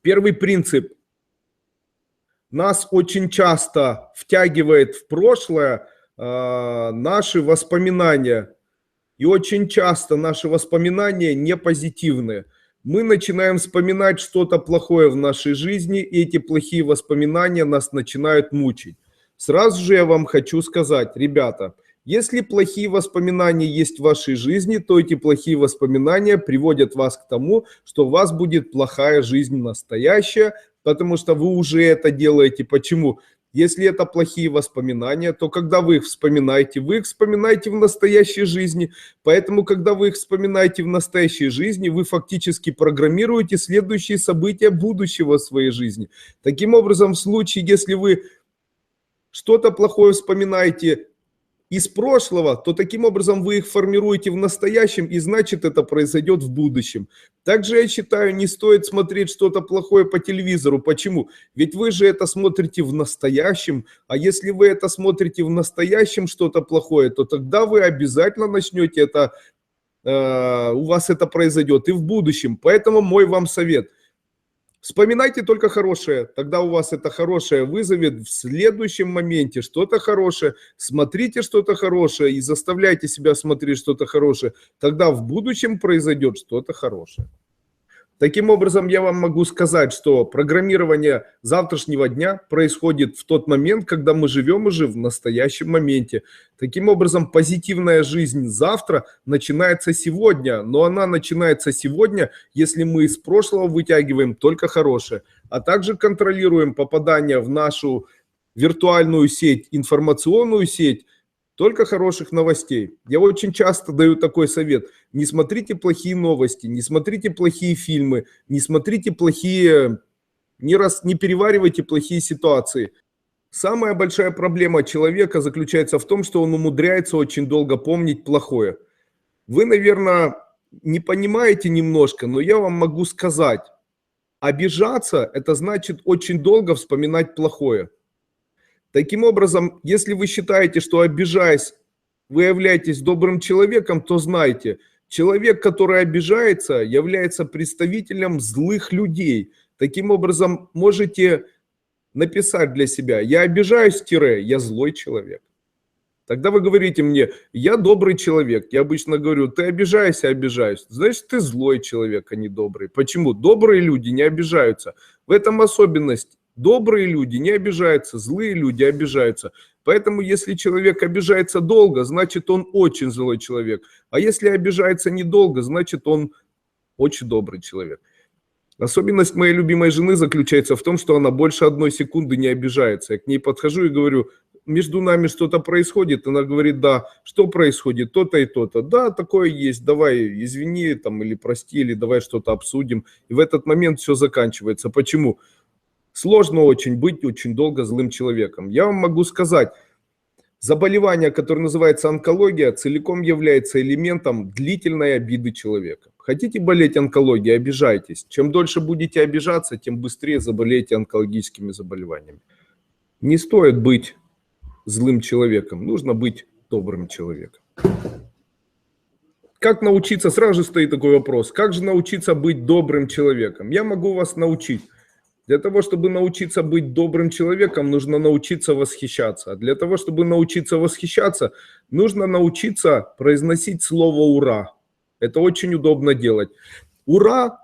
Первый принцип. Нас очень часто втягивает в прошлое наши воспоминания. И очень часто наши воспоминания не позитивные. Мы начинаем вспоминать что-то плохое в нашей жизни, и эти плохие воспоминания нас начинают мучить. Сразу же я вам хочу сказать, ребята, если плохие воспоминания есть в вашей жизни, то эти плохие воспоминания приводят вас к тому, что у вас будет плохая жизнь настоящая, потому что вы уже это делаете. Почему? Если это плохие воспоминания, то когда вы их вспоминаете в настоящей жизни. Поэтому, когда вы их вспоминаете в настоящей жизни, вы фактически программируете следующие события будущего в своей жизни. Таким образом, в случае, если вы что-то плохое вспоминаете из прошлого, то таким образом вы их формируете в настоящем, и значит это произойдет в будущем. Также я считаю, не стоит смотреть что-то плохое по телевизору. Почему? Ведь вы же это смотрите в настоящем, а если вы это смотрите в настоящем что-то плохое, то тогда вы обязательно начнете это, у вас это произойдет и в будущем. Поэтому мой вам совет. Вспоминайте только хорошее, тогда у вас это хорошее вызовет в следующем моменте что-то хорошее. Смотрите что-то хорошее и заставляйте себя смотреть что-то хорошее, тогда в будущем произойдет что-то хорошее. Таким образом, я вам могу сказать, что программирование завтрашнего дня происходит в тот момент, когда мы живем уже в настоящем моменте. Таким образом, позитивная жизнь завтра начинается сегодня, но она начинается сегодня, если мы из прошлого вытягиваем только хорошее, а также контролируем попадание в нашу виртуальную сеть, информационную сеть, только хороших новостей. Я очень часто даю такой совет. Не смотрите плохие новости, не смотрите плохие фильмы, не смотрите плохие, не переваривайте плохие ситуации. Самая большая проблема человека заключается в том, что он умудряется очень долго помнить плохое. Вы, наверное, не понимаете немножко, но я вам могу сказать, обижаться – это значит очень долго вспоминать плохое. Таким образом, если вы считаете, что обижаясь, вы являетесь добрым человеком, то знайте, человек, который обижается, является представителем злых людей. Таким образом, можете написать для себя: я обижаюсь, я злой человек. Тогда вы говорите мне: я добрый человек. Я обычно говорю: ты обижаешься, обижаюсь. Значит, ты злой человек, а не добрый. Почему? Добрые люди не обижаются. В этом особенность. Добрые люди не обижаются, злые люди обижаются. Поэтому, если человек обижается долго, значит, он очень злой человек. А если обижается недолго, значит, он очень добрый человек. Особенность моей любимой жены заключается в том, что она больше 1 секунды не обижается. Я к ней подхожу и говорю: между нами что-то происходит? Она говорит: да. Что происходит? То-то и то-то. Да, такое есть. Давай, извини там, или прости, или давай что-то обсудим. И в этот момент все заканчивается. Почему? Сложно очень быть очень долго злым человеком. Я вам могу сказать, заболевание, которое называется онкология, целиком является элементом длительной обиды человека. Хотите болеть онкологией, обижайтесь. Чем дольше будете обижаться, тем быстрее заболеете онкологическими заболеваниями. Не стоит быть злым человеком, нужно быть добрым человеком. Как научиться, сразу же стоит такой вопрос, как же научиться быть добрым человеком? Я могу вас научить. Для того, чтобы научиться быть добрым человеком, нужно научиться восхищаться. А для того, чтобы научиться восхищаться, нужно научиться произносить слово «ура». Это очень удобно делать. «Ура»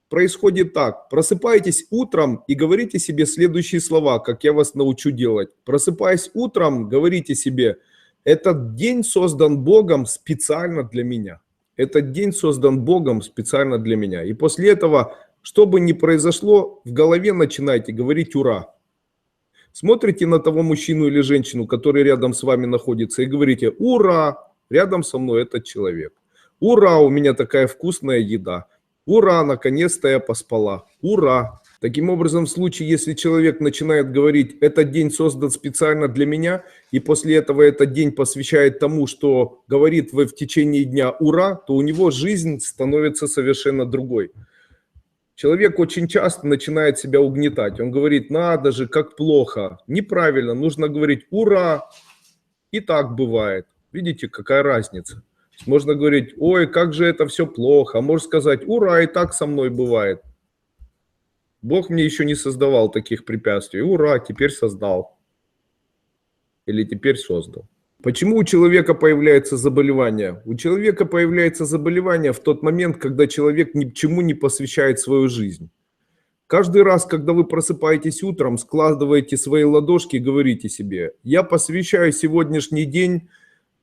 происходит так. Просыпаетесь утром и говорите себе следующие слова, как я вас научу делать. Просыпаясь утром, говорите себе: этот день создан Богом специально для меня. Этот день создан Богом специально для меня. И после этого, что бы ни произошло, в голове начинайте говорить «ура». Смотрите на того мужчину или женщину, который рядом с вами находится, и говорите: «Ура! Рядом со мной этот человек. Ура! У меня такая вкусная еда. Ура! Наконец-то я поспала. Ура!» Таким образом, в случае, если человек начинает говорить: «Этот день создан специально для меня», и после этого этот день посвящает тому, что говорит в течение дня «ура», то у него жизнь становится совершенно другой. Человек очень часто начинает себя угнетать. Он говорит: надо же, как плохо. Неправильно, нужно говорить «ура». И так бывает. Видите, какая разница? Можно говорить: ой, как же это все плохо. А можно сказать: ура, и так со мной бывает. Бог мне еще не создавал таких препятствий. Ура, теперь создал. Или теперь создал. Почему у человека появляется заболевание? У человека появляется заболевание в тот момент, когда человек ни к чему не посвящает свою жизнь. Каждый раз, когда вы просыпаетесь утром, складываете свои ладошки и говорите себе: я посвящаю сегодняшний день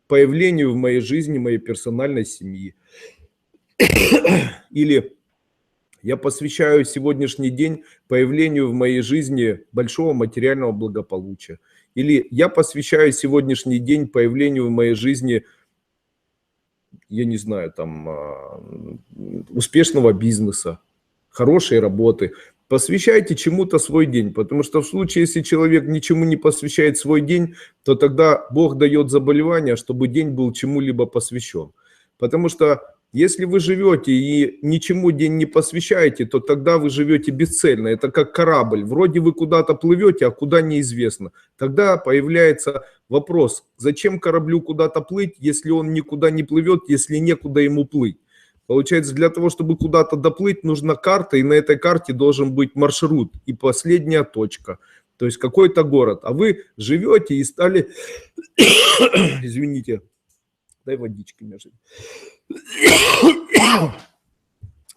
появлению в моей жизни моей персональной семьи. Или я посвящаю сегодняшний день появлению в моей жизни большого материального благополучия. Или я посвящаю сегодняшний день появлению в моей жизни, я не знаю, там, успешного бизнеса, хорошей работы. Посвящайте чему-то свой день, потому что в случае, если человек ничему не посвящает свой день, то тогда Бог дает заболевание, чтобы день был чему-либо посвящен. Потому что если вы живете и ничему день не посвящаете, то тогда вы живете бесцельно. Это как корабль. Вроде вы куда-то плывете, а куда неизвестно. Тогда появляется вопрос: зачем кораблю куда-то плыть, если он никуда не плывет, если некуда ему плыть? Получается, для того, чтобы куда-то доплыть, нужна карта, и на этой карте должен быть маршрут и последняя точка. То есть какой-то город. А вы живете и стали... Извините. Дай водички мне жить.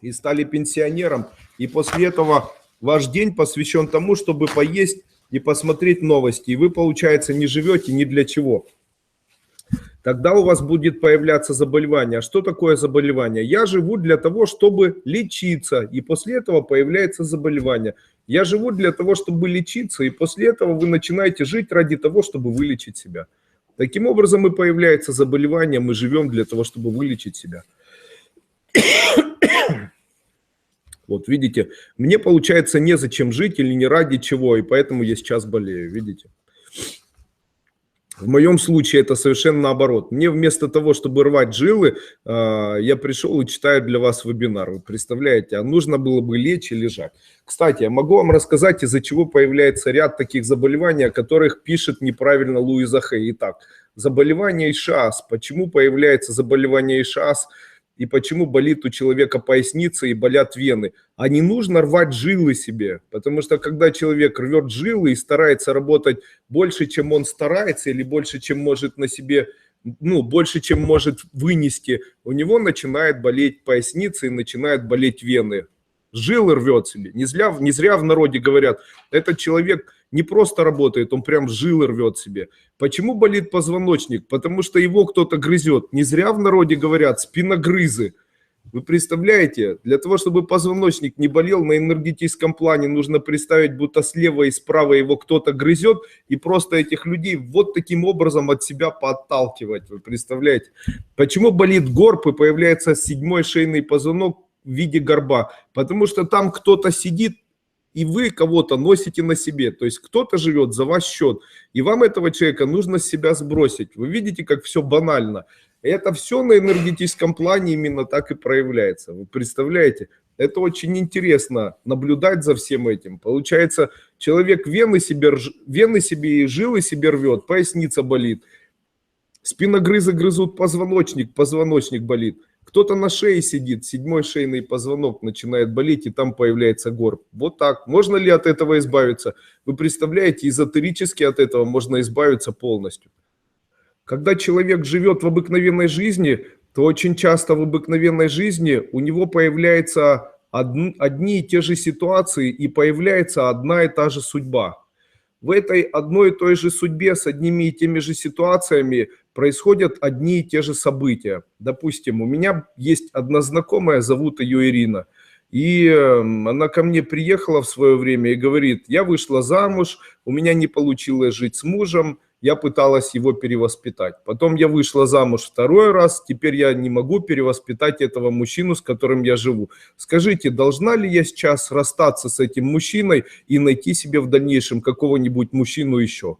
И стали пенсионером. И после этого ваш день посвящен тому, чтобы поесть и посмотреть новости. И вы, получается, не живете ни для чего. Тогда у вас будет появляться заболевание. А что такое заболевание? Я живу для того, чтобы лечиться, и после этого появляется заболевание. Я живу для того, чтобы лечиться, и после этого вы начинаете жить ради того, чтобы вылечить себя. Таким образом и появляется заболевание, мы живем для того, чтобы вылечить себя. Вот видите, мне получается незачем жить или не ради чего, и поэтому я сейчас болею, видите. В моем случае это совершенно наоборот. Мне вместо того, чтобы рвать жилы, я пришел и читаю для вас вебинар. Вы представляете, а нужно было бы лечь и лежать. Кстати, я могу вам рассказать, из-за чего появляется ряд таких заболеваний, о которых пишет неправильно Луиза Хей. Итак, заболевание ИШАС. Почему появляется заболевание ИШАС? И почему болит у человека поясница и болят вены? А не нужно рвать жилы себе, потому что когда человек рвет жилы и старается работать больше, чем он старается, или больше, чем может на себе, ну, больше, чем может вынести, у него начинает болеть поясница и начинает болеть вены. Жилы рвет себе. Не зря в народе говорят, этот человек не просто работает, он прям жилы рвет себе. Почему болит позвоночник? Потому что его кто-то грызет. Не зря в народе говорят спиногрызы. Вы представляете, для того, чтобы позвоночник не болел, на энергетическом плане нужно представить, будто слева и справа его кто-то грызет, и просто этих людей вот таким образом от себя подталкивать. Вы представляете? Почему болит горб и появляется 7-й шейный позвонок в виде горба? Потому что там кто-то сидит, и вы кого-то носите на себе. То есть кто-то живет за ваш счет, и вам этого человека нужно с себя сбросить. Вы видите, как все банально. Это все на энергетическом плане именно так и проявляется. Вы представляете? Это очень интересно наблюдать за всем этим. Получается, человек вены себе и жилы себе рвет, поясница болит. Спиногрызы грызут позвоночник, позвоночник болит. Кто-то на шее сидит, 7-й шейный позвонок начинает болеть, и там появляется горб. Вот так. Можно ли от этого избавиться? Вы представляете, эзотерически от этого можно избавиться полностью. Когда человек живет в обыкновенной жизни, то очень часто в обыкновенной жизни у него появляются одни и те же ситуации, и появляется одна и та же судьба. В этой одной и той же судьбе с одними и теми же ситуациями происходят одни и те же события. Допустим, у меня есть одна знакомая, зовут ее Ирина. И она ко мне приехала в свое время и говорит: я вышла замуж, у меня не получилось жить с мужем, я пыталась его перевоспитать. Потом я вышла замуж второй раз, теперь я не могу перевоспитать этого мужчину, с которым я живу. Скажите, должна ли я сейчас расстаться с этим мужчиной и найти себе в дальнейшем какого-нибудь мужчину еще?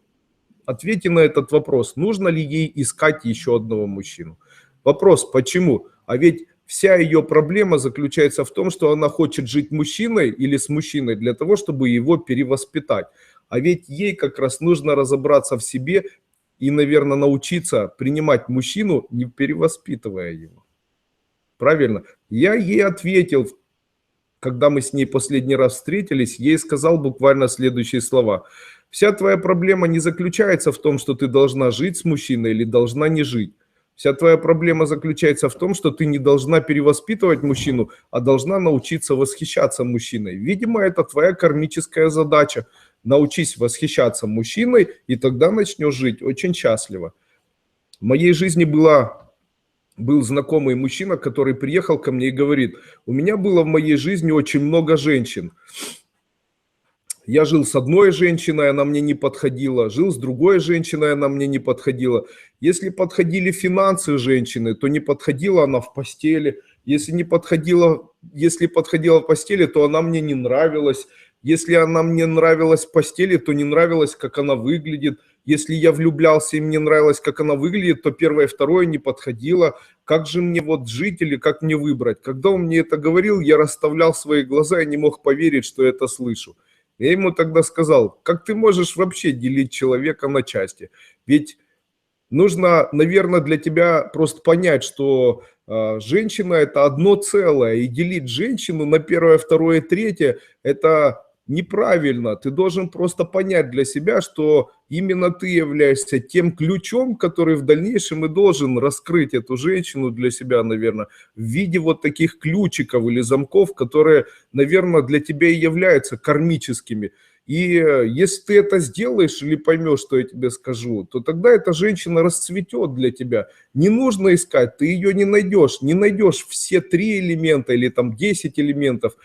Ответьте на этот вопрос. Нужно ли ей искать еще одного мужчину? Вопрос, почему? А ведь вся ее проблема заключается в том, что она хочет жить мужчиной или с мужчиной для того, чтобы его перевоспитать. А ведь ей как раз нужно разобраться в себе и, наверное, научиться принимать мужчину, не перевоспитывая его. Правильно? Я ей ответил когда мы с ней последний раз встретились, ей сказал буквально следующие слова. Вся твоя проблема не заключается в том, что ты должна жить с мужчиной или должна не жить. Вся твоя проблема заключается в том, что ты не должна перевоспитывать мужчину, а должна научиться восхищаться мужчиной. Видимо, это твоя кармическая задача. Научись восхищаться мужчиной, и тогда начнешь жить очень счастливо. В моей жизни был знакомый мужчина, который приехал ко мне и говорит: у меня было в моей жизни очень много женщин. Я жил с одной женщиной, она мне не подходила, жил с другой женщиной, она мне не подходила. Если подходили финансы женщины, то не подходила она в постели. Если подходила в постели, то она мне не нравилась. Если она мне нравилась в постели, то не нравилось, как она выглядит. Если я влюблялся и мне нравилось, как она выглядит, то первое и второе не подходило. Как же мне вот жить или как мне выбрать? Когда он мне это говорил, я расставлял свои глаза и не мог поверить, что это слышу. Я ему тогда сказал: как ты можешь вообще делить человека на части? Ведь нужно, наверное, для тебя просто понять, что женщина – это одно целое, и делить женщину на первое, второе, третье – это неправильно. Ты должен просто понять для себя, что именно ты являешься тем ключом, который в дальнейшем и должен раскрыть эту женщину для себя, наверное, в виде вот таких ключиков или замков, которые, наверное, для тебя и являются кармическими. И если ты это сделаешь или поймешь, что я тебе скажу, то тогда эта женщина расцветет для тебя. Не нужно искать, ты ее не найдешь все 3 элемента или там 10 элементов,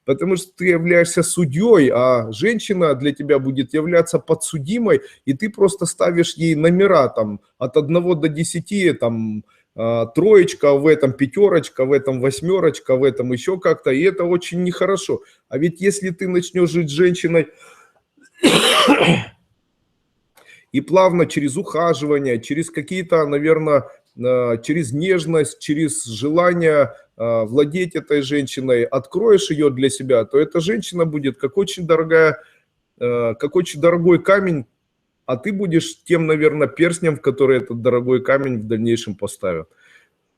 потому что ты являешься судьей, а женщина для тебя будет являться подсудимой, и ты просто ставишь ей номера там от 1 до 10, там троечка, в этом пятерочка, в этом восьмерочка, в этом еще как-то, и это очень нехорошо. А ведь если ты начнешь жить с женщиной и плавно через ухаживание, через какие-то, наверное, через нежность, через желание владеть этой женщиной, откроешь ее для себя, то эта женщина будет как очень дорогой камень, а ты будешь тем, наверное, перстнем, в который этот дорогой камень в дальнейшем поставят.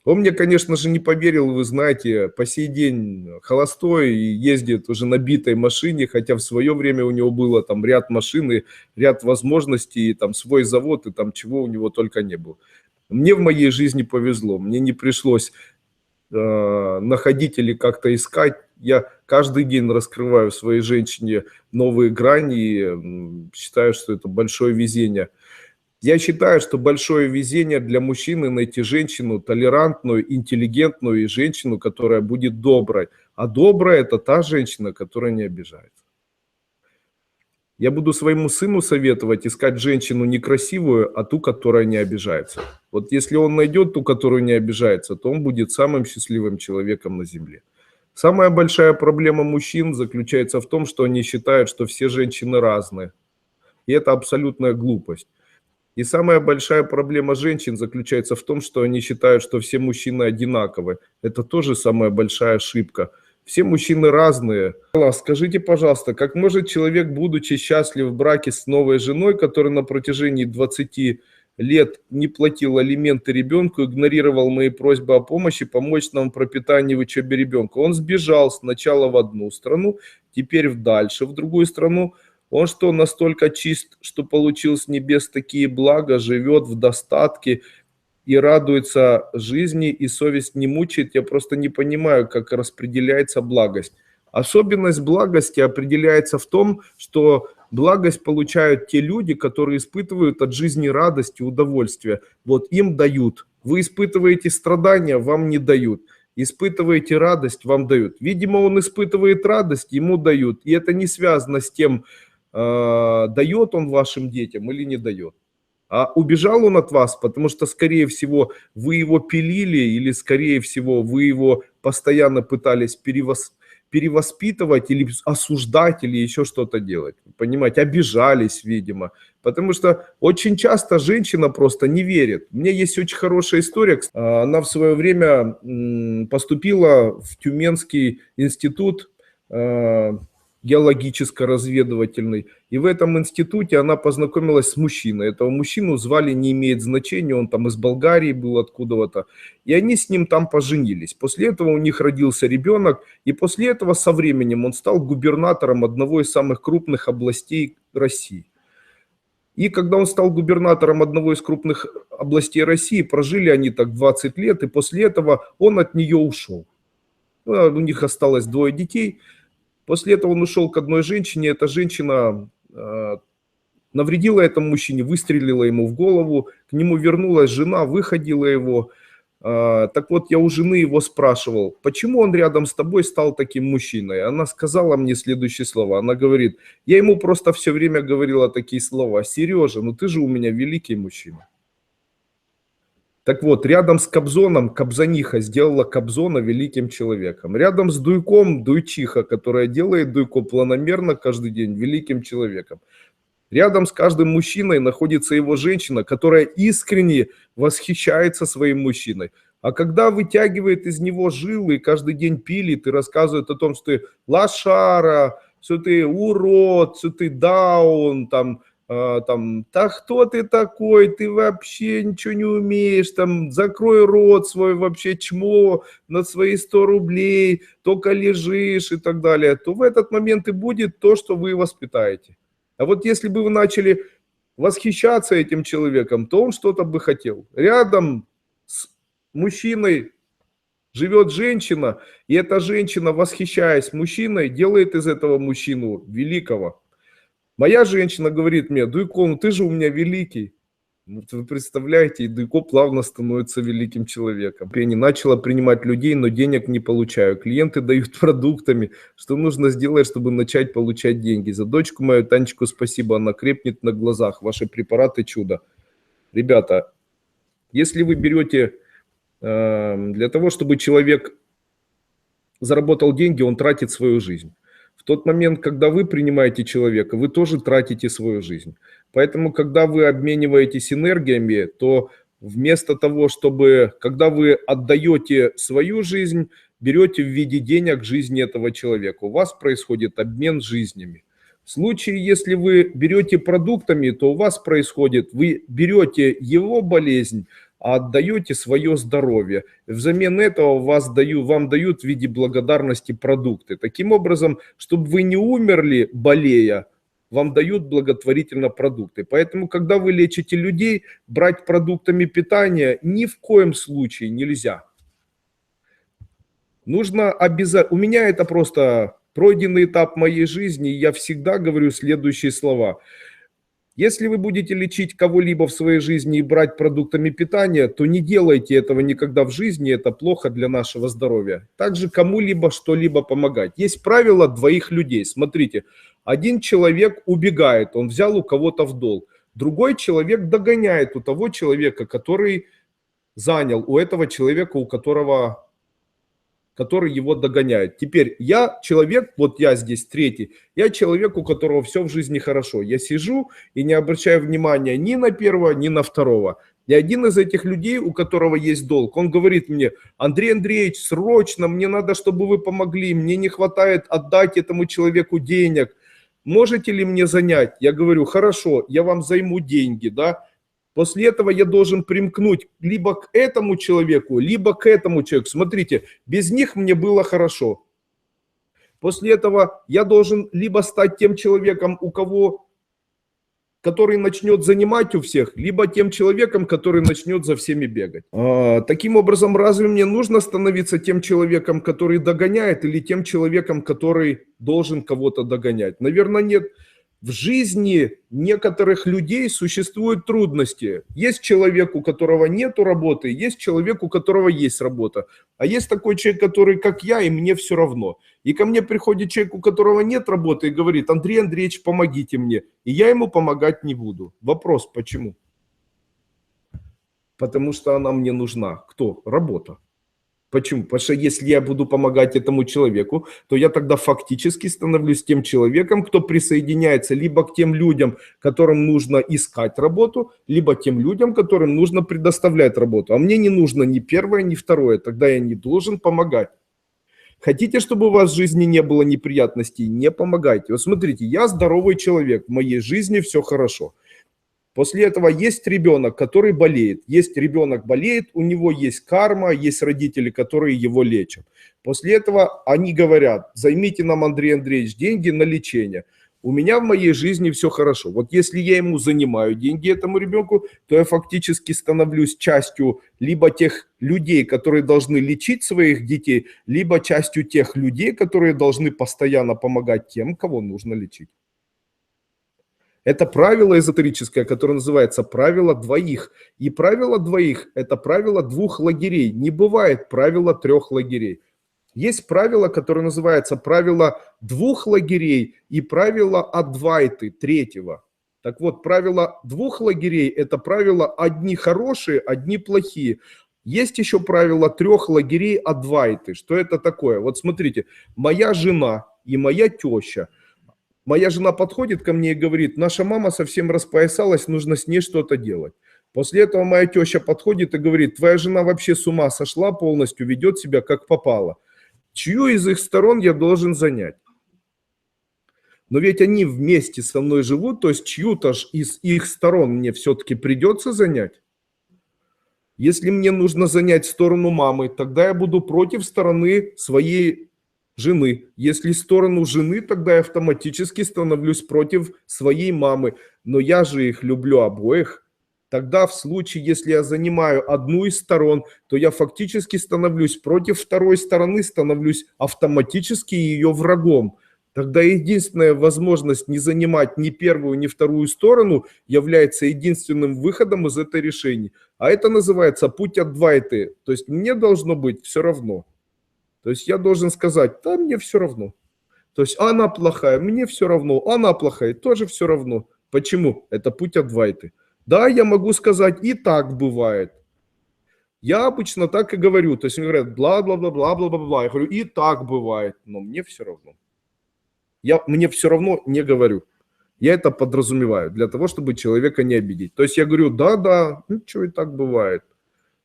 Он мне, конечно же, не поверил, вы знаете, по сей день холостой и ездит уже на битой машине, хотя в свое время у него было там ряд машин и ряд возможностей, и там свой завод, и там чего у него только не было. Мне в моей жизни повезло, мне не пришлось находить или как-то искать. Я каждый день раскрываю своей женщине новые грани и считаю, что это большое везение. Я считаю, что большое везение для мужчины найти женщину толерантную, интеллигентную и женщину, которая будет доброй. А добрая – это та женщина, которая не обижается. Я буду своему сыну советовать искать женщину некрасивую, а ту, которая не обижается. Вот если он найдет ту, которую не обижается, то он будет самым счастливым человеком на земле. Самая большая проблема мужчин заключается в том, что они считают, что все женщины разные. И это абсолютная глупость. И самая большая проблема женщин заключается в том, что они считают, что все мужчины одинаковы. Это тоже самая большая ошибка. Все мужчины разные. Скажите, пожалуйста, как может человек, будучи счастлив в браке с новой женой, которая на протяжении 20 лет не платил алименты ребенку, игнорировал мои просьбы о помощи, помочь нам в пропитании и в учебе ребенка? Он сбежал сначала в одну страну, теперь дальше в другую страну. Он что, настолько чист, что получил с небес такие блага, живет в достатке и радуется жизни, и совесть не мучает? Я просто не понимаю, как распределяется благость. Особенность благости определяется в том, что благость получают те люди, которые испытывают от жизни радость и удовольствие. Вот им дают. Вы испытываете страдания, вам не дают. Испытываете радость, вам дают. Видимо, он испытывает радость, ему дают. И это не связано с тем, дает он вашим детям или не дает. А убежал он от вас, потому что, скорее всего, вы его пилили, или, скорее всего, вы его постоянно пытались перевоспитывать или осуждать, или еще что-то делать. Понимаете, обижались, видимо. Потому что очень часто женщина просто не верит. У меня есть очень хорошая история. Она в свое время поступила в Тюменский институт геологическо-разведывательный. И в этом институте она познакомилась с мужчиной. Этого мужчину звали, не имеет значения, он там из Болгарии был откуда-то. И они с ним там поженились. После этого у них родился ребенок. И после этого со временем он стал губернатором одного из самых крупных областей России. И когда он стал губернатором одного из крупных областей России, прожили они так 20 лет, и после этого он от нее ушел. У них осталось 2 детей. После этого он ушел к одной женщине, эта женщина навредила этому мужчине, выстрелила ему в голову, к нему вернулась жена, выходила его. Так вот, я у жены его спрашивал, почему он рядом с тобой стал таким мужчиной? Она сказала мне следующие слова, она говорит, я ему просто все время говорила такие слова, Сережа, ну ты же у меня великий мужчина. Так вот, рядом с Кобзоном Кобзониха сделала Кобзона великим человеком. Рядом с Дуйком Дуйчиха, которая делает Дуйко планомерно каждый день, великим человеком. Рядом с каждым мужчиной находится его женщина, которая искренне восхищается своим мужчиной. А когда вытягивает из него жилы, каждый день пилит и рассказывает о том, что ты лошара, что ты урод, что ты даун, да кто ты такой, ты вообще ничего не умеешь, закрой рот свой, вообще чмо на свои 100 рублей, только лежишь и так далее, то в этот момент и будет то, что вы воспитаете. А вот если бы вы начали восхищаться этим человеком, то он что-то бы хотел. Рядом с мужчиной живет женщина, и эта женщина, восхищаясь мужчиной, делает из этого мужчину великого. Моя женщина говорит мне, Дуйко, ну ты же у меня великий. Вот вы представляете, и Дуйко плавно становится великим человеком. Я не начала принимать людей, но денег не получаю. Клиенты дают продуктами. Что нужно сделать, чтобы начать получать деньги? За дочку мою, Танечку, спасибо, она крепнет на глазах. Ваши препараты чудо. Ребята, если вы берете для того, чтобы человек заработал деньги, он тратит свою жизнь. В тот момент, когда вы принимаете человека, вы тоже тратите свою жизнь. Поэтому, когда вы обмениваетесь энергиями, то вместо того, чтобы, когда вы отдаете свою жизнь, берете в виде денег жизни этого человека, у вас происходит обмен жизнями. В случае, если вы берете продуктами, то у вас происходит, вы берете его болезнь, а отдаете свое здоровье. Взамен этого вам дают в виде благодарности продукты. Таким образом, чтобы вы не умерли, болея, вам дают благотворительно продукты. Поэтому, когда вы лечите людей, брать продуктами питания ни в коем случае нельзя. Нужно обязательно... У меня это просто пройденный этап моей жизни, и я всегда говорю следующие слова. Если вы будете лечить кого-либо в своей жизни и брать продуктами питания, то не делайте этого никогда в жизни, это плохо для нашего здоровья. Также кому-либо что-либо помогать. Есть правило 2 людей. Смотрите, один человек убегает, он взял у кого-то в долг. Другой человек догоняет у того человека, который занял, у этого человека, который его догоняет. Теперь я человек, вот я здесь 3, я человек, у которого все в жизни хорошо. Я сижу и не обращаю внимания ни на первого, ни на второго. И один из этих людей, у которого есть долг, он говорит мне, Андрей Андреевич, срочно, мне надо, чтобы вы помогли, мне не хватает отдать этому человеку денег. Можете ли мне занять? Я говорю, хорошо, я вам займу деньги, да. После этого я должен примкнуть либо к этому человеку, либо к этому человеку. Смотрите, без них мне было хорошо. После этого я должен либо стать тем человеком, который начнет занимать у всех, либо тем человеком, который начнет за всеми бегать. Таким образом, разве мне нужно становиться тем человеком, который догоняет, или тем человеком, который должен кого-то догонять? Наверное, нет. В жизни некоторых людей существуют трудности. Есть человек, у которого нет работы, есть человек, у которого есть работа. А есть такой человек, который как я, и мне все равно. И ко мне приходит человек, у которого нет работы, и говорит, Андрей Андреевич, помогите мне. И я ему помогать не буду. Вопрос, почему? Потому что она мне нужна. Кто? Работа. Почему? Потому что если я буду помогать этому человеку, то я тогда фактически становлюсь тем человеком, кто присоединяется либо к тем людям, которым нужно искать работу, либо тем людям, которым нужно предоставлять работу. А мне не нужно ни первое, ни второе, тогда я не должен помогать. Хотите, чтобы у вас в жизни не было неприятностей? Не помогайте. Вот смотрите, я здоровый человек, в моей жизни все хорошо. После этого есть ребенок, который болеет. Есть ребенок болеет, у него есть карма, есть родители, которые его лечат. После этого они говорят, займите нам, Андрей Андреевич, деньги на лечение. У меня в моей жизни все хорошо. Вот если я ему занимаю деньги этому ребенку, то я фактически становлюсь частью либо тех людей, которые должны лечить своих детей, либо частью тех людей, которые должны постоянно помогать тем, кого нужно лечить. Это правило эзотерическое, которое называется правило двоих. И правило двоих – это правило двух лагерей. Не бывает правила трех лагерей. Есть правило, которое называется правило двух лагерей и правило Адвайты, третьего. Так вот, правило двух лагерей – это правило одни хорошие, одни плохие. Есть еще правило трех лагерей Адвайты. Что это такое? Вот смотрите, моя жена и моя теща. Моя жена подходит ко мне и говорит, наша мама совсем распоясалась, нужно с ней что-то делать. После этого моя теща подходит и говорит, твоя жена вообще с ума сошла полностью, ведет себя как попало. Чью из их сторон я должен занять? Но ведь они вместе со мной живут, то есть чью-то из их сторон мне все-таки придется занять. Если мне нужно занять сторону мамы, тогда я буду против стороны своей жены. Если сторону жены, тогда я автоматически становлюсь против своей мамы. Но я же их люблю обоих. Тогда в случае, если я занимаю одну из сторон, то я фактически становлюсь против второй стороны, становлюсь автоматически ее врагом. Тогда единственная возможность не занимать ни первую, ни вторую сторону является единственным выходом из этой решения. А это называется путь Адвайты. То есть мне должно быть все равно. То есть я должен сказать, да, мне все равно. То есть она плохая, мне все равно, она плохая, тоже все равно. Почему? Это путь Адвайты. Да, я могу сказать, и так бывает. Я обычно так и говорю. То есть они говорят, бла-бла-бла-бла-бла-бла-бла. Я говорю, и так бывает, но мне все равно. Мне все равно не говорю. Я это подразумеваю для того, чтобы человека не обидеть. То есть я говорю, да, ну что и так бывает.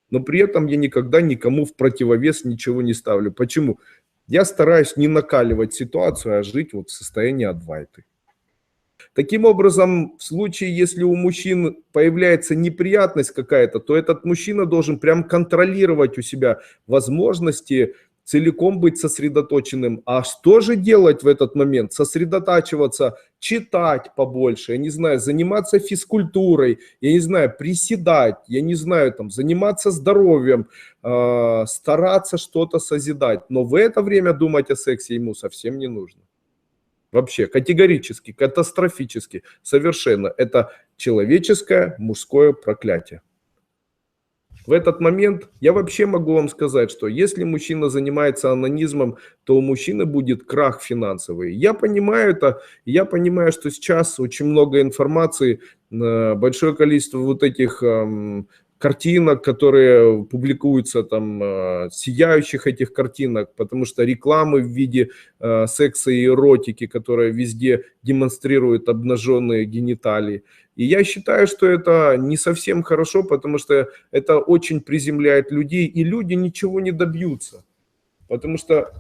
Но при этом я никогда никому в противовес ничего не ставлю. Почему? Я стараюсь не накаливать ситуацию, а жить вот в состоянии Адвайты. Таким образом, в случае, если у мужчин появляется неприятность какая-то, то этот мужчина должен прям контролировать у себя возможности целиком быть сосредоточенным. А что же делать в этот момент? Сосредотачиваться, читать побольше, я не знаю, заниматься физкультурой, я не знаю, приседать, я не знаю, там, заниматься здоровьем, стараться что-то созидать. Но в это время думать о сексе ему совсем не нужно. Вообще категорически, катастрофически, совершенно. Это человеческое мужское проклятие. В этот момент я вообще могу вам сказать, что если мужчина занимается онанизмом, то у мужчины будет крах финансовый. Я понимаю это, я понимаю, что сейчас очень много информации, большое количество вот этих картинок, которые публикуются, там, сияющих этих картинок, потому что рекламы в виде секса и эротики, которая везде демонстрирует обнаженные гениталии. И я считаю, что это не совсем хорошо, потому что это очень приземляет людей, и люди ничего не добьются. Потому что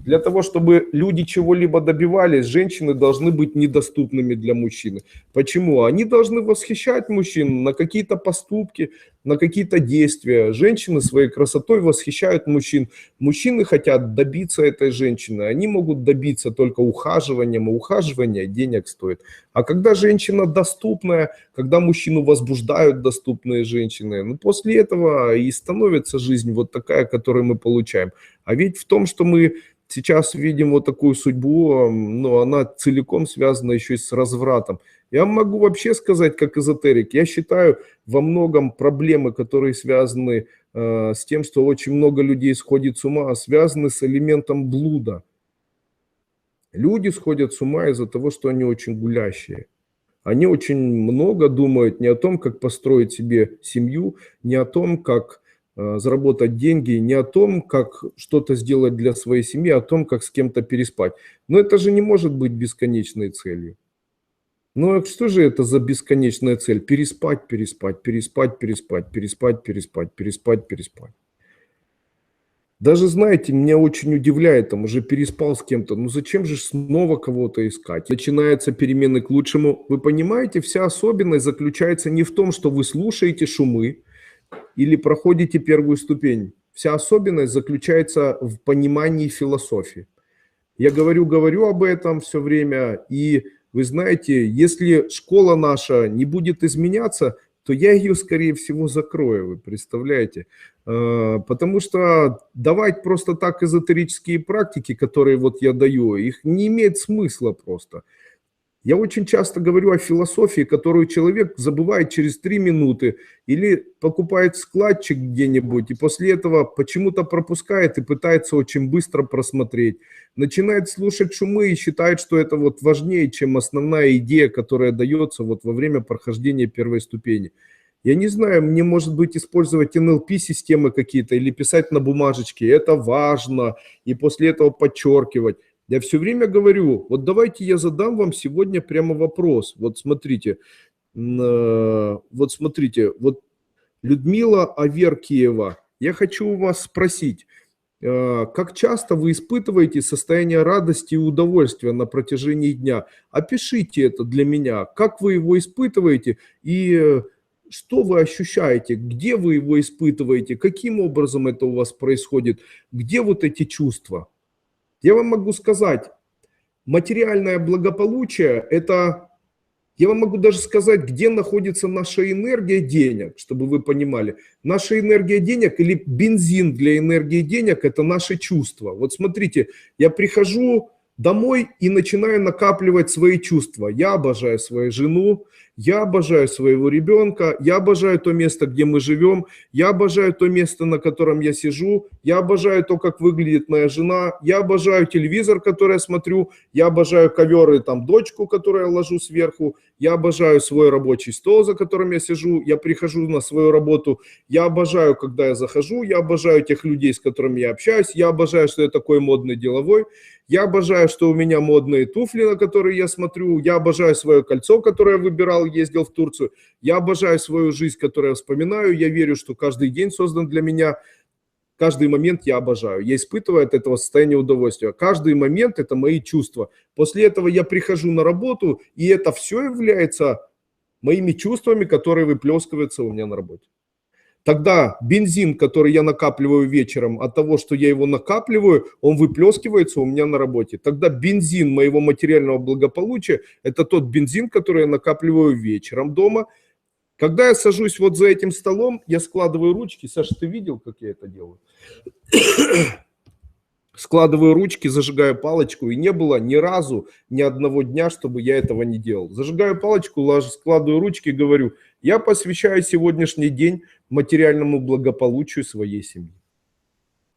для того, чтобы люди чего-либо добивались, женщины должны быть недоступными для мужчины. Почему? Они должны восхищать мужчин на какие-то поступки, на какие-то действия. Женщины своей красотой восхищают мужчин. Мужчины хотят добиться этой женщины. Они могут добиться только ухаживанием, а ухаживание денег стоит. А когда женщина доступная, когда мужчину возбуждают доступные женщины, ну, после этого и становится жизнь вот такая, которую мы получаем. А ведь в том, что мы сейчас видим вот такую судьбу, но она целиком связана еще и с развратом. Я могу вообще сказать, как эзотерик, я считаю, во многом проблемы, которые связаны с тем, что очень много людей сходит с ума, связаны с элементом блуда. Люди сходят с ума из-за того, что они очень гулящие. Они очень много думают не о том, как построить себе семью, не о том, как заработать деньги, не о том, как что-то сделать для своей семьи, а о том, как с кем-то переспать. Но это же не может быть бесконечной целью. Ну а что же это за бесконечная цель? Переспать, переспать, переспать, переспать, переспать, переспать, переспать, переспать. Даже, знаете, меня очень удивляет, там уже переспал с кем-то, ну зачем же снова кого-то искать? Начинаются перемены к лучшему. Вы понимаете, вся особенность заключается не в том, что вы слушаете шумы или проходите первую ступень. Вся особенность заключается в понимании философии. Я говорю об этом все время, и вы знаете, если школа наша не будет изменяться, то я ее, скорее всего, закрою, вы представляете? Потому что давать просто так эзотерические практики, которые вот я даю, их не имеет смысла просто. Я очень часто говорю о философии, которую человек забывает через 3 минуты или покупает складчик где-нибудь, и после этого почему-то пропускает и пытается очень быстро просмотреть. Начинает слушать шумы и считает, что это вот важнее, чем основная идея, которая дается вот во время прохождения первой ступени. Я не знаю, мне, может быть, использовать NLP-системы какие-то или писать на бумажечке. Это важно. И после этого подчеркивать. Я все время говорю, вот давайте я задам вам сегодня прямо вопрос. Вот смотрите, вот Людмила Аверкиева, я хочу у вас спросить, как часто вы испытываете состояние радости и удовольствия на протяжении дня? Опишите это для меня, как вы его испытываете и что вы ощущаете, где вы его испытываете, каким образом это у вас происходит, где вот эти чувства? Я вам могу сказать, материальное благополучие – это, я вам могу даже сказать, где находится наша энергия денег, чтобы вы понимали. Наша энергия денег или бензин для энергии денег – это наши чувства. Вот смотрите, я прихожу домой и начинаю накапливать свои чувства. Я обожаю свою жену, я обожаю своего ребенка, я обожаю то место, где мы живем, я обожаю то место, на котором я сижу, я обожаю то, как выглядит моя жена, я обожаю телевизор, который я смотрю, я обожаю ковер и там дочку, которую я ложу сверху, я обожаю свой рабочий стол, за которым я сижу, я прихожу на свою работу, я обожаю, когда я захожу, я обожаю тех людей, с которыми я общаюсь, я обожаю, что я такой модный деловой, я обожаю, что у меня модные туфли, на которые я смотрю, я обожаю свое кольцо, которое я выбирал, ездил в Турцию, я обожаю свою жизнь, которую я вспоминаю, я верю, что каждый день создан для меня, каждый момент я обожаю, я испытываю от этого состояние удовольствия, каждый момент – это мои чувства. После этого я прихожу на работу, и это все является моими чувствами, которые выплескиваются у меня на работе. Тогда бензин, который я накапливаю вечером, от того, что я его накапливаю, он выплескивается у меня на работе. Тогда бензин моего материального благополучия – это тот бензин, который я накапливаю вечером дома. Когда я сажусь вот за этим столом, я складываю ручки. Саша, ты видел, как я это делаю? Складываю ручки, зажигаю палочку, и не было ни разу, ни одного дня, чтобы я этого не делал. Зажигаю палочку, складываю ручки и говорю, я посвящаю сегодняшний день материальному благополучию своей семьи.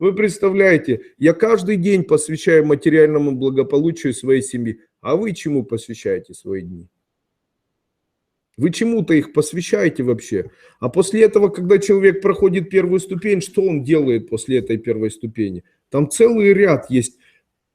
Вы представляете, я каждый день посвящаю материальному благополучию своей семьи, а вы чему посвящаете свои дни? Вы чему-то их посвящаете вообще? А после этого, когда человек проходит первую ступень, что он делает после этой первой ступени? Там целый ряд есть,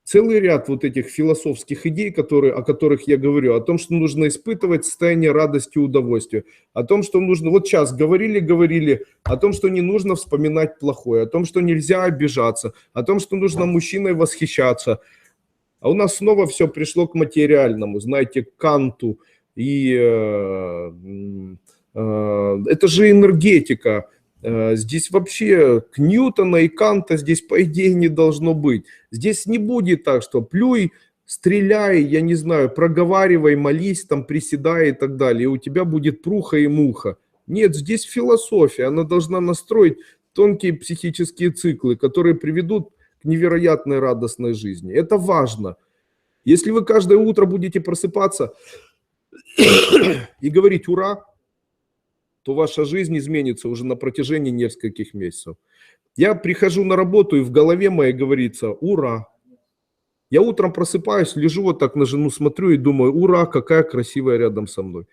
целый ряд вот этих философских идей, о которых я говорю, о том, что нужно испытывать состояние радости и удовольствия, о том, что нужно, вот сейчас говорили, о том, что не нужно вспоминать плохое, о том, что нельзя обижаться, о том, что нужно мужчиной восхищаться. А у нас снова все пришло к материальному, знаете, к Канту. И это же энергетика. Здесь вообще к Ньютона и Канта здесь, по идее, не должно быть. Здесь не будет так, что плюй, стреляй, я не знаю, проговаривай, молись, там, приседай и так далее. И у тебя будет пруха и муха. Нет, здесь философия. Она должна настроить тонкие психические циклы, которые приведут к невероятной радостной жизни. Это важно. Если вы каждое утро будете просыпаться и говорить «Ура!», то ваша жизнь изменится уже на протяжении нескольких месяцев. Я прихожу на работу, и в голове моей говорится «Ура!». Я утром просыпаюсь, лежу вот так на жену, смотрю и думаю «Ура, какая красивая рядом со мной».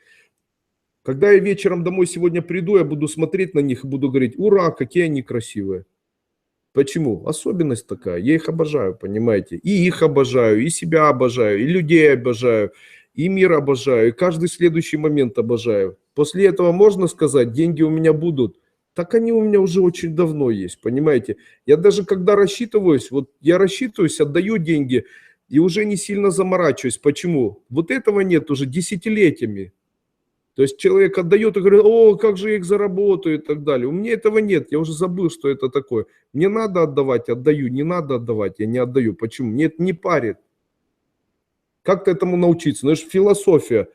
Когда я вечером домой сегодня приду, я буду смотреть на них и буду говорить «Ура, какие они красивые». Почему? Особенность такая. Я их обожаю, понимаете? И их обожаю, и себя обожаю, и людей обожаю, и мир обожаю, и каждый следующий момент обожаю. После этого можно сказать, деньги у меня будут. Так они у меня уже очень давно есть, понимаете? Я даже когда рассчитываюсь, вот я рассчитываюсь, отдаю деньги и уже не сильно заморачиваюсь. Почему? Вот этого нет уже десятилетиями. То есть человек отдает и говорит, о, как же я их заработаю и так далее. У меня этого нет, я уже забыл, что это такое. Мне надо отдавать, отдаю, не надо отдавать, я не отдаю. Почему? Мне это не парит. Как-то этому научиться? Ну, это же философия.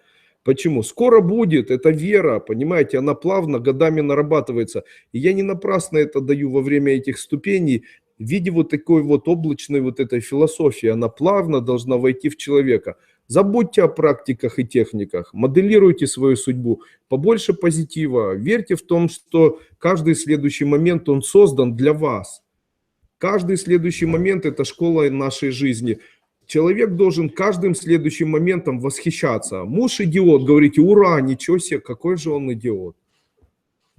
Почему? Скоро будет, это вера, понимаете, она плавно годами нарабатывается. И я не напрасно это даю во время этих ступеней, в виде вот такой вот облачной вот этой философии. Она плавно должна войти в человека. Забудьте о практиках и техниках, моделируйте свою судьбу, побольше позитива, верьте в том, что каждый следующий момент, он создан для вас. Каждый следующий момент – это школа нашей жизни. Человек должен каждым следующим моментом восхищаться. Муж идиот, говорите, ура, ничего себе, какой же он идиот.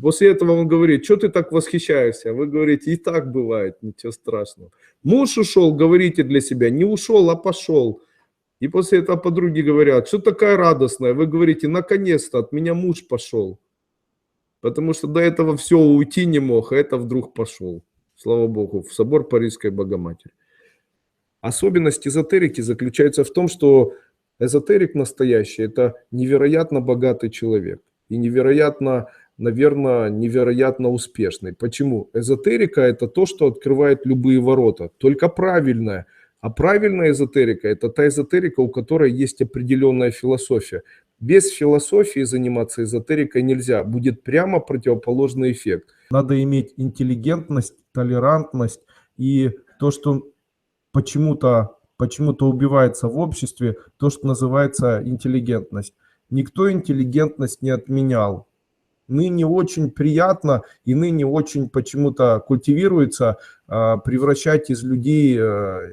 После этого он говорит, что ты так восхищаешься? Вы говорите, и так бывает, ничего страшного. Муж ушел, говорите для себя, не ушел, а пошел. И после этого подруги говорят, что такая радостная? Вы говорите, наконец-то от меня муж пошел. Потому что до этого все уйти не мог, а это вдруг пошел. Слава Богу, в собор Парижской Богоматери. Особенность эзотерики заключается в том, что эзотерик настоящий – это невероятно богатый человек. И невероятно, наверное, невероятно успешный. Почему? Эзотерика – это то, что открывает любые ворота. Только правильная. А правильная эзотерика – это та эзотерика, у которой есть определенная философия. Без философии заниматься эзотерикой нельзя. Будет прямо противоположный эффект. Надо иметь интеллигентность, толерантность и то, что почему-то убивается в обществе, то, что называется интеллигентность. Никто интеллигентность не отменял. Ныне очень приятно и ныне очень почему-то культивируется превращать из людей,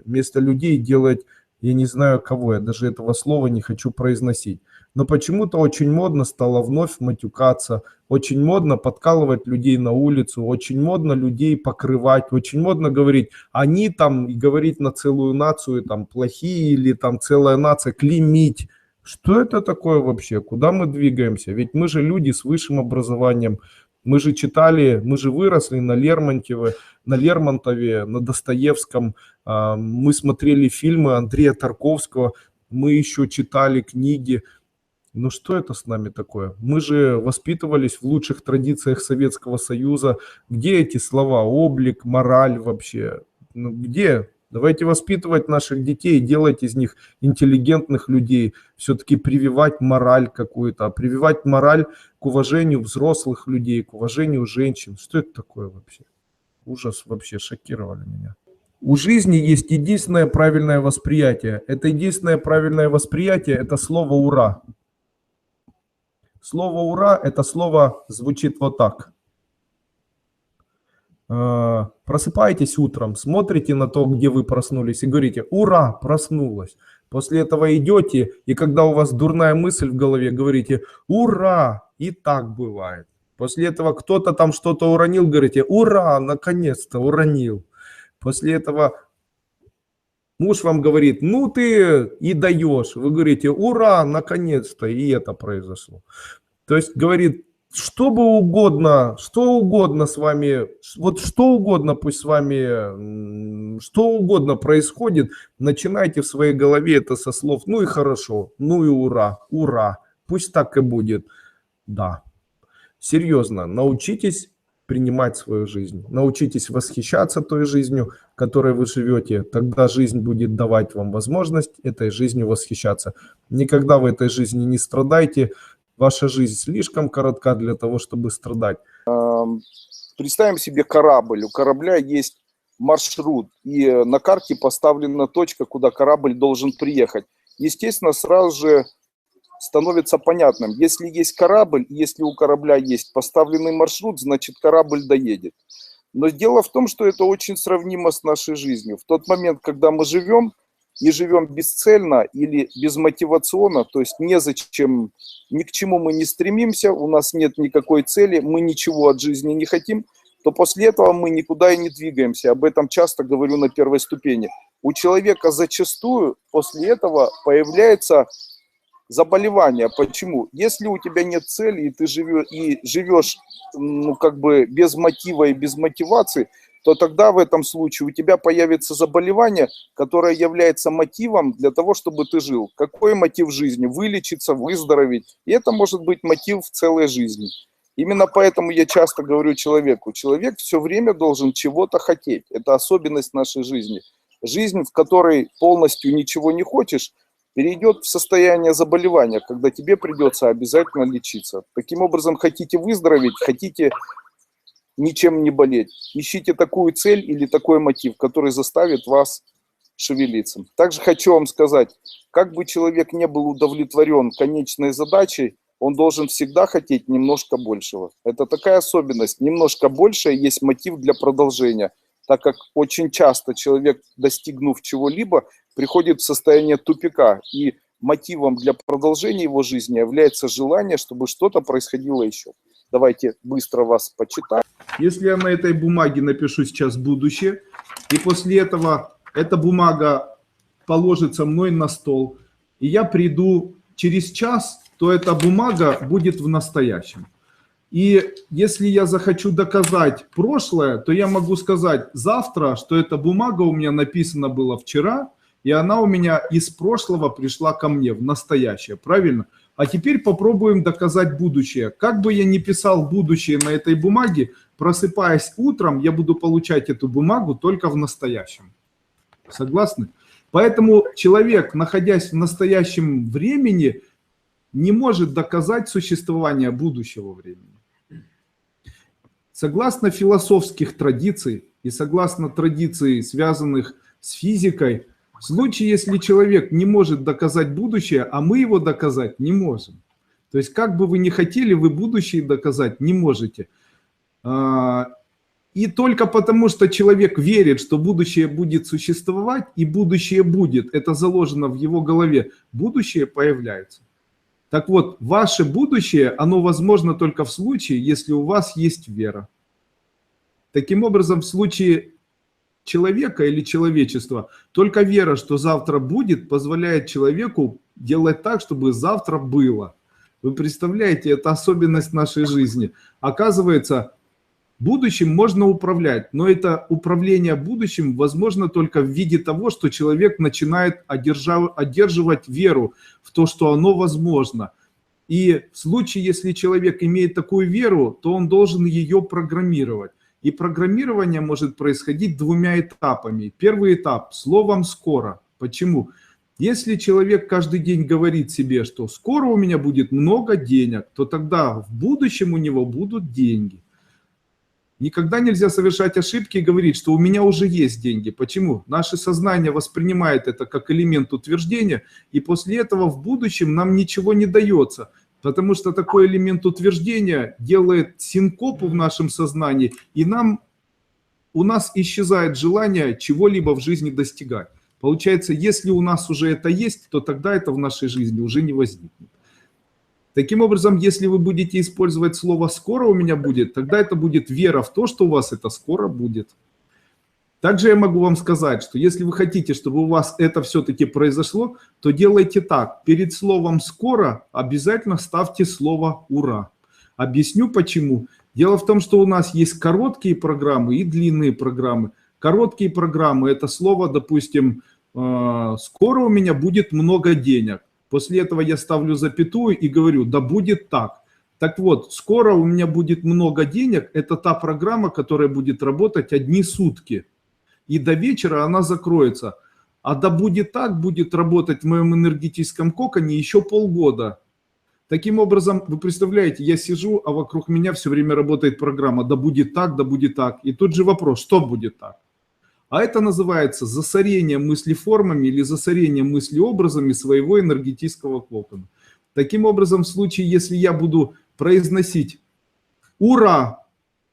вместо людей делать, я не знаю кого, я даже этого слова не хочу произносить. Но почему-то очень модно стало вновь матюкаться, очень модно подкалывать людей на улицу, очень модно людей покрывать, очень модно говорить, они там, и говорить на целую нацию, там, плохие или там целая нация, клеймить. Что это такое вообще? Куда мы двигаемся? Ведь мы же люди с высшим образованием. Мы же читали, мы же выросли на Лермонтове, на Достоевском. Мы смотрели фильмы Андрея Тарковского, мы еще читали книги. Ну что это с нами такое? Мы же воспитывались в лучших традициях Советского Союза. Где эти слова? Облик, мораль вообще? Ну где? Давайте воспитывать наших детей, делать из них интеллигентных людей. Все-таки прививать мораль какую-то. Прививать мораль к уважению взрослых людей, к уважению женщин. Что это такое вообще? Ужас вообще, шокировали меня. У жизни есть единственное правильное восприятие. Это единственное правильное восприятие – это слово «ура». Слово «ура» – это слово звучит вот так. Просыпаетесь утром, смотрите на то, где вы проснулись, и говорите «Ура! Проснулась!». После этого идете, и когда у вас дурная мысль в голове, говорите «Ура!». И так бывает. После этого кто-то там что-то уронил, говорите «Ура! Наконец-то уронил!». После этого муж вам говорит «Ну ты и даешь!». Вы говорите «Ура! Наконец-то!». И это произошло. То есть говорит, что угодно с вами, вот что угодно пусть с вами, что угодно происходит, начинайте в своей голове это со слов «ну и хорошо», «ну и ура», «ура», пусть так и будет. Да, серьезно, научитесь принимать свою жизнь, научитесь восхищаться той жизнью, которой вы живете, тогда жизнь будет давать вам возможность этой жизнью восхищаться. Никогда в этой жизни не страдайте. Ваша жизнь слишком коротка для того, чтобы страдать. Представим себе корабль. У корабля есть маршрут, и на карте поставлена точка, куда корабль должен приехать. Естественно, сразу же становится понятным, если есть корабль, если у корабля есть поставленный маршрут, значит корабль доедет. Но дело в том, что это очень сравнимо с нашей жизнью. В тот момент, когда мы живем, и живем бесцельно или безмотивационно, то есть незачем, ни к чему мы не стремимся, у нас нет никакой цели, мы ничего от жизни не хотим, то после этого мы никуда и не двигаемся. Об этом часто говорю на первой ступени. У человека зачастую после этого появляется Заболевания. Почему? Если у тебя нет цели, и ты живешь ну, как бы без мотива и без мотивации, то тогда в этом случае у тебя появится заболевание, которое является мотивом для того, чтобы ты жил. Какой мотив жизни? Вылечиться, выздороветь. И это может быть мотив в целой жизни. Именно поэтому я часто говорю человеку, человек все время должен чего-то хотеть. Это особенность нашей жизни. Жизнь, в которой полностью ничего не хочешь, перейдет в состояние заболевания, когда тебе придется обязательно лечиться. Таким образом, хотите выздороветь, хотите ничем не болеть. Ищите такую цель или такой мотив, который заставит вас шевелиться. Также хочу вам сказать, как бы человек не был удовлетворен конечной задачей, он должен всегда хотеть немножко большего. Это такая особенность. Немножко большее есть мотив для продолжения, так как очень часто человек, достигнув чего-либо, приходит в состояние тупика. И мотивом для продолжения его жизни является желание, чтобы что-то происходило еще. Давайте быстро вас почитаем. Если я на этой бумаге напишу сейчас будущее, и после этого эта бумага положится мной на стол, и я приду через час, то эта бумага будет в настоящем. И если я захочу доказать прошлое, то я могу сказать завтра, что эта бумага у меня написана была вчера, и она у меня из прошлого пришла ко мне в настоящее, правильно? А теперь попробуем доказать будущее. Как бы я ни писал будущее на этой бумаге, просыпаясь утром, я буду получать эту бумагу только в настоящем. Согласны? Поэтому человек, находясь в настоящем времени, не может доказать существование будущего времени. Согласно философских традиций и согласно традиций, связанных с физикой, в случае, если человек не может доказать будущее, а мы его доказать не можем. То есть, как бы вы ни хотели, вы будущее доказать не можете. И только потому, что человек верит, что будущее будет существовать, и будущее будет, это заложено в его голове, будущее появляется. Так вот, ваше будущее, оно возможно только в случае, если у вас есть вера. Таким образом, в случае человека или человечества, только вера, что завтра будет, позволяет человеку делать так, чтобы завтра было. Вы представляете, это особенность нашей жизни. Оказывается, будущим можно управлять, но это управление будущим возможно только в виде того, что человек начинает одерживать веру в то, что оно возможно. И в случае, если человек имеет такую веру, то он должен ее программировать. И программирование может происходить двумя этапами. Первый этап – словом «скоро». Почему? Если человек каждый день говорит себе, что «скоро у меня будет много денег», то тогда в будущем у него будут деньги. Никогда нельзя совершать ошибки и говорить, что у меня уже есть деньги. Почему? Наше сознание воспринимает это как элемент утверждения, и после этого в будущем нам ничего не дается. Потому что такой элемент утверждения делает синкопу в нашем сознании, и у нас исчезает желание чего-либо в жизни достигать. Получается, если у нас уже это есть, то тогда это в нашей жизни уже не возникнет. Таким образом, если вы будете использовать слово «скоро у меня будет», тогда это будет вера в то, что у вас это скоро будет. Также я могу вам сказать, что если вы хотите, чтобы у вас это все-таки произошло, то делайте так. Перед словом «скоро» обязательно ставьте слово «ура». Объясню почему. Дело в том, что у нас есть короткие программы и длинные программы. Короткие программы – это слово, допустим, «скоро у меня будет много денег». После этого я ставлю запятую и говорю «да будет так». Так вот, «скоро у меня будет много денег» – это та программа, которая будет работать одни сутки. И до вечера она закроется. А «да будет так» будет работать в моем энергетическом коконе еще полгода. Таким образом, вы представляете, я сижу, а вокруг меня все время работает программа «да будет так, да будет так». И тут же вопрос, что будет так? А это называется засорение мыслеформами или засорение мыслеобразами своего энергетического кокона. Таким образом, в случае, если я буду произносить «ура»,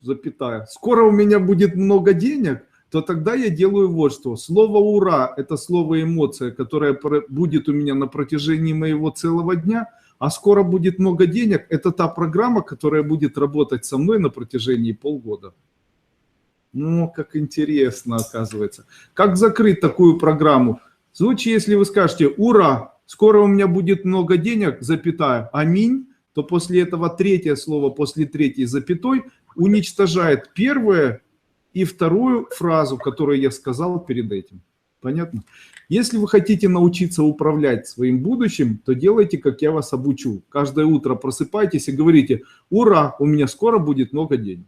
запятая, «скоро у меня будет много денег», то тогда я делаю вот что. Слово «ура» – это слово эмоция, которое будет у меня на протяжении моего целого дня, а «скоро будет много денег» – это та программа, которая будет работать со мной на протяжении полгода. Ну, как интересно, оказывается. Как закрыть такую программу? В случае, если вы скажете «ура», скоро у меня будет много денег, запятая, аминь, то после этого третье слово, после третьей запятой, уничтожает первое и вторую фразу, которую я сказал перед этим. Понятно? Если вы хотите научиться управлять своим будущим, то делайте, как я вас обучу. Каждое утро просыпайтесь и говорите: ура, у меня скоро будет много денег.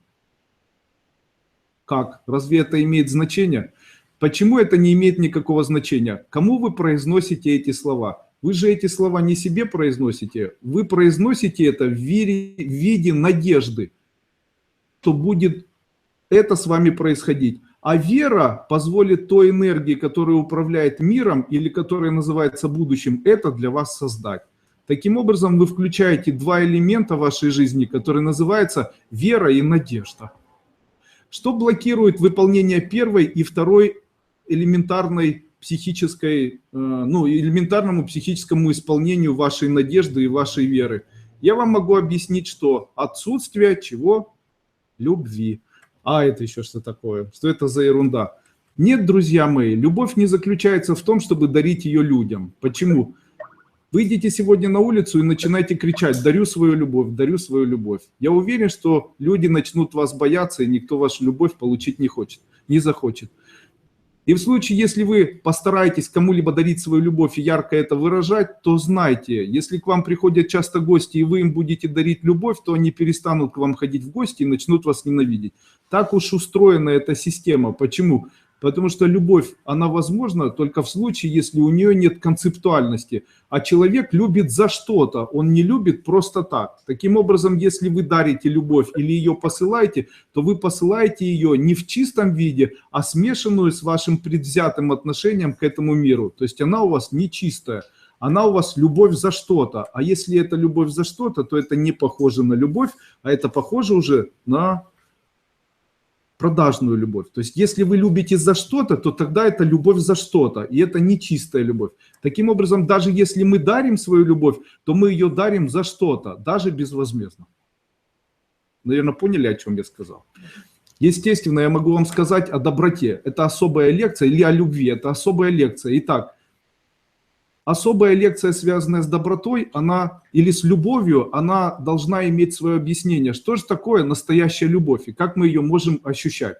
Как? Разве это имеет значение? Почему это не имеет никакого значения? Кому вы произносите эти слова? Вы же эти слова не себе произносите, вы произносите это в виде надежды, что будет это с вами происходить. А вера позволит той энергии, которая управляет миром или которая называется будущим, это для вас создать. Таким образом, вы включаете два элемента вашей жизни, которые называются вера и надежда. Что блокирует выполнение первой и второй элементарной психической, элементарному психическому исполнению вашей надежды и вашей веры? Я вам могу объяснить, что отсутствие чего? Любви. А это еще что такое? Что это за ерунда? Нет, друзья мои, любовь не заключается в том, чтобы дарить ее людям. Почему? Выйдите сегодня на улицу и начинайте кричать: дарю свою любовь, дарю свою любовь. Я уверен, что люди начнут вас бояться, и никто вашу любовь получить не захочет. И в случае, если вы постараетесь кому-либо дарить свою любовь и ярко это выражать, то знайте, если к вам приходят часто гости, и вы им будете дарить любовь, то они перестанут к вам ходить в гости и начнут вас ненавидеть. Так уж устроена эта система. Почему? Потому что любовь, она возможна только в случае, если у нее нет концептуальности. А человек любит за что-то, он не любит просто так. Таким образом, если вы дарите любовь или ее посылаете, то вы посылаете ее не в чистом виде, а смешанную с вашим предвзятым отношением к этому миру. То есть она у вас не чистая, она у вас любовь за что-то. А если это любовь за что-то, то это не похоже на любовь, а это похоже уже на продажную любовь. То есть если вы любите за что-то, то тогда это любовь за что-то, и это не чистая любовь. Таким образом, даже если мы дарим свою любовь, то мы ее дарим за что-то, даже безвозмездно. Наверное, поняли, о чем я сказал? Естественно, я могу вам сказать о доброте. Это особая лекция, или о любви, это особая лекция. Итак, особая лекция, связанная с добротой, или с любовью, она должна иметь свое объяснение. Что же такое настоящая любовь и как мы ее можем ощущать?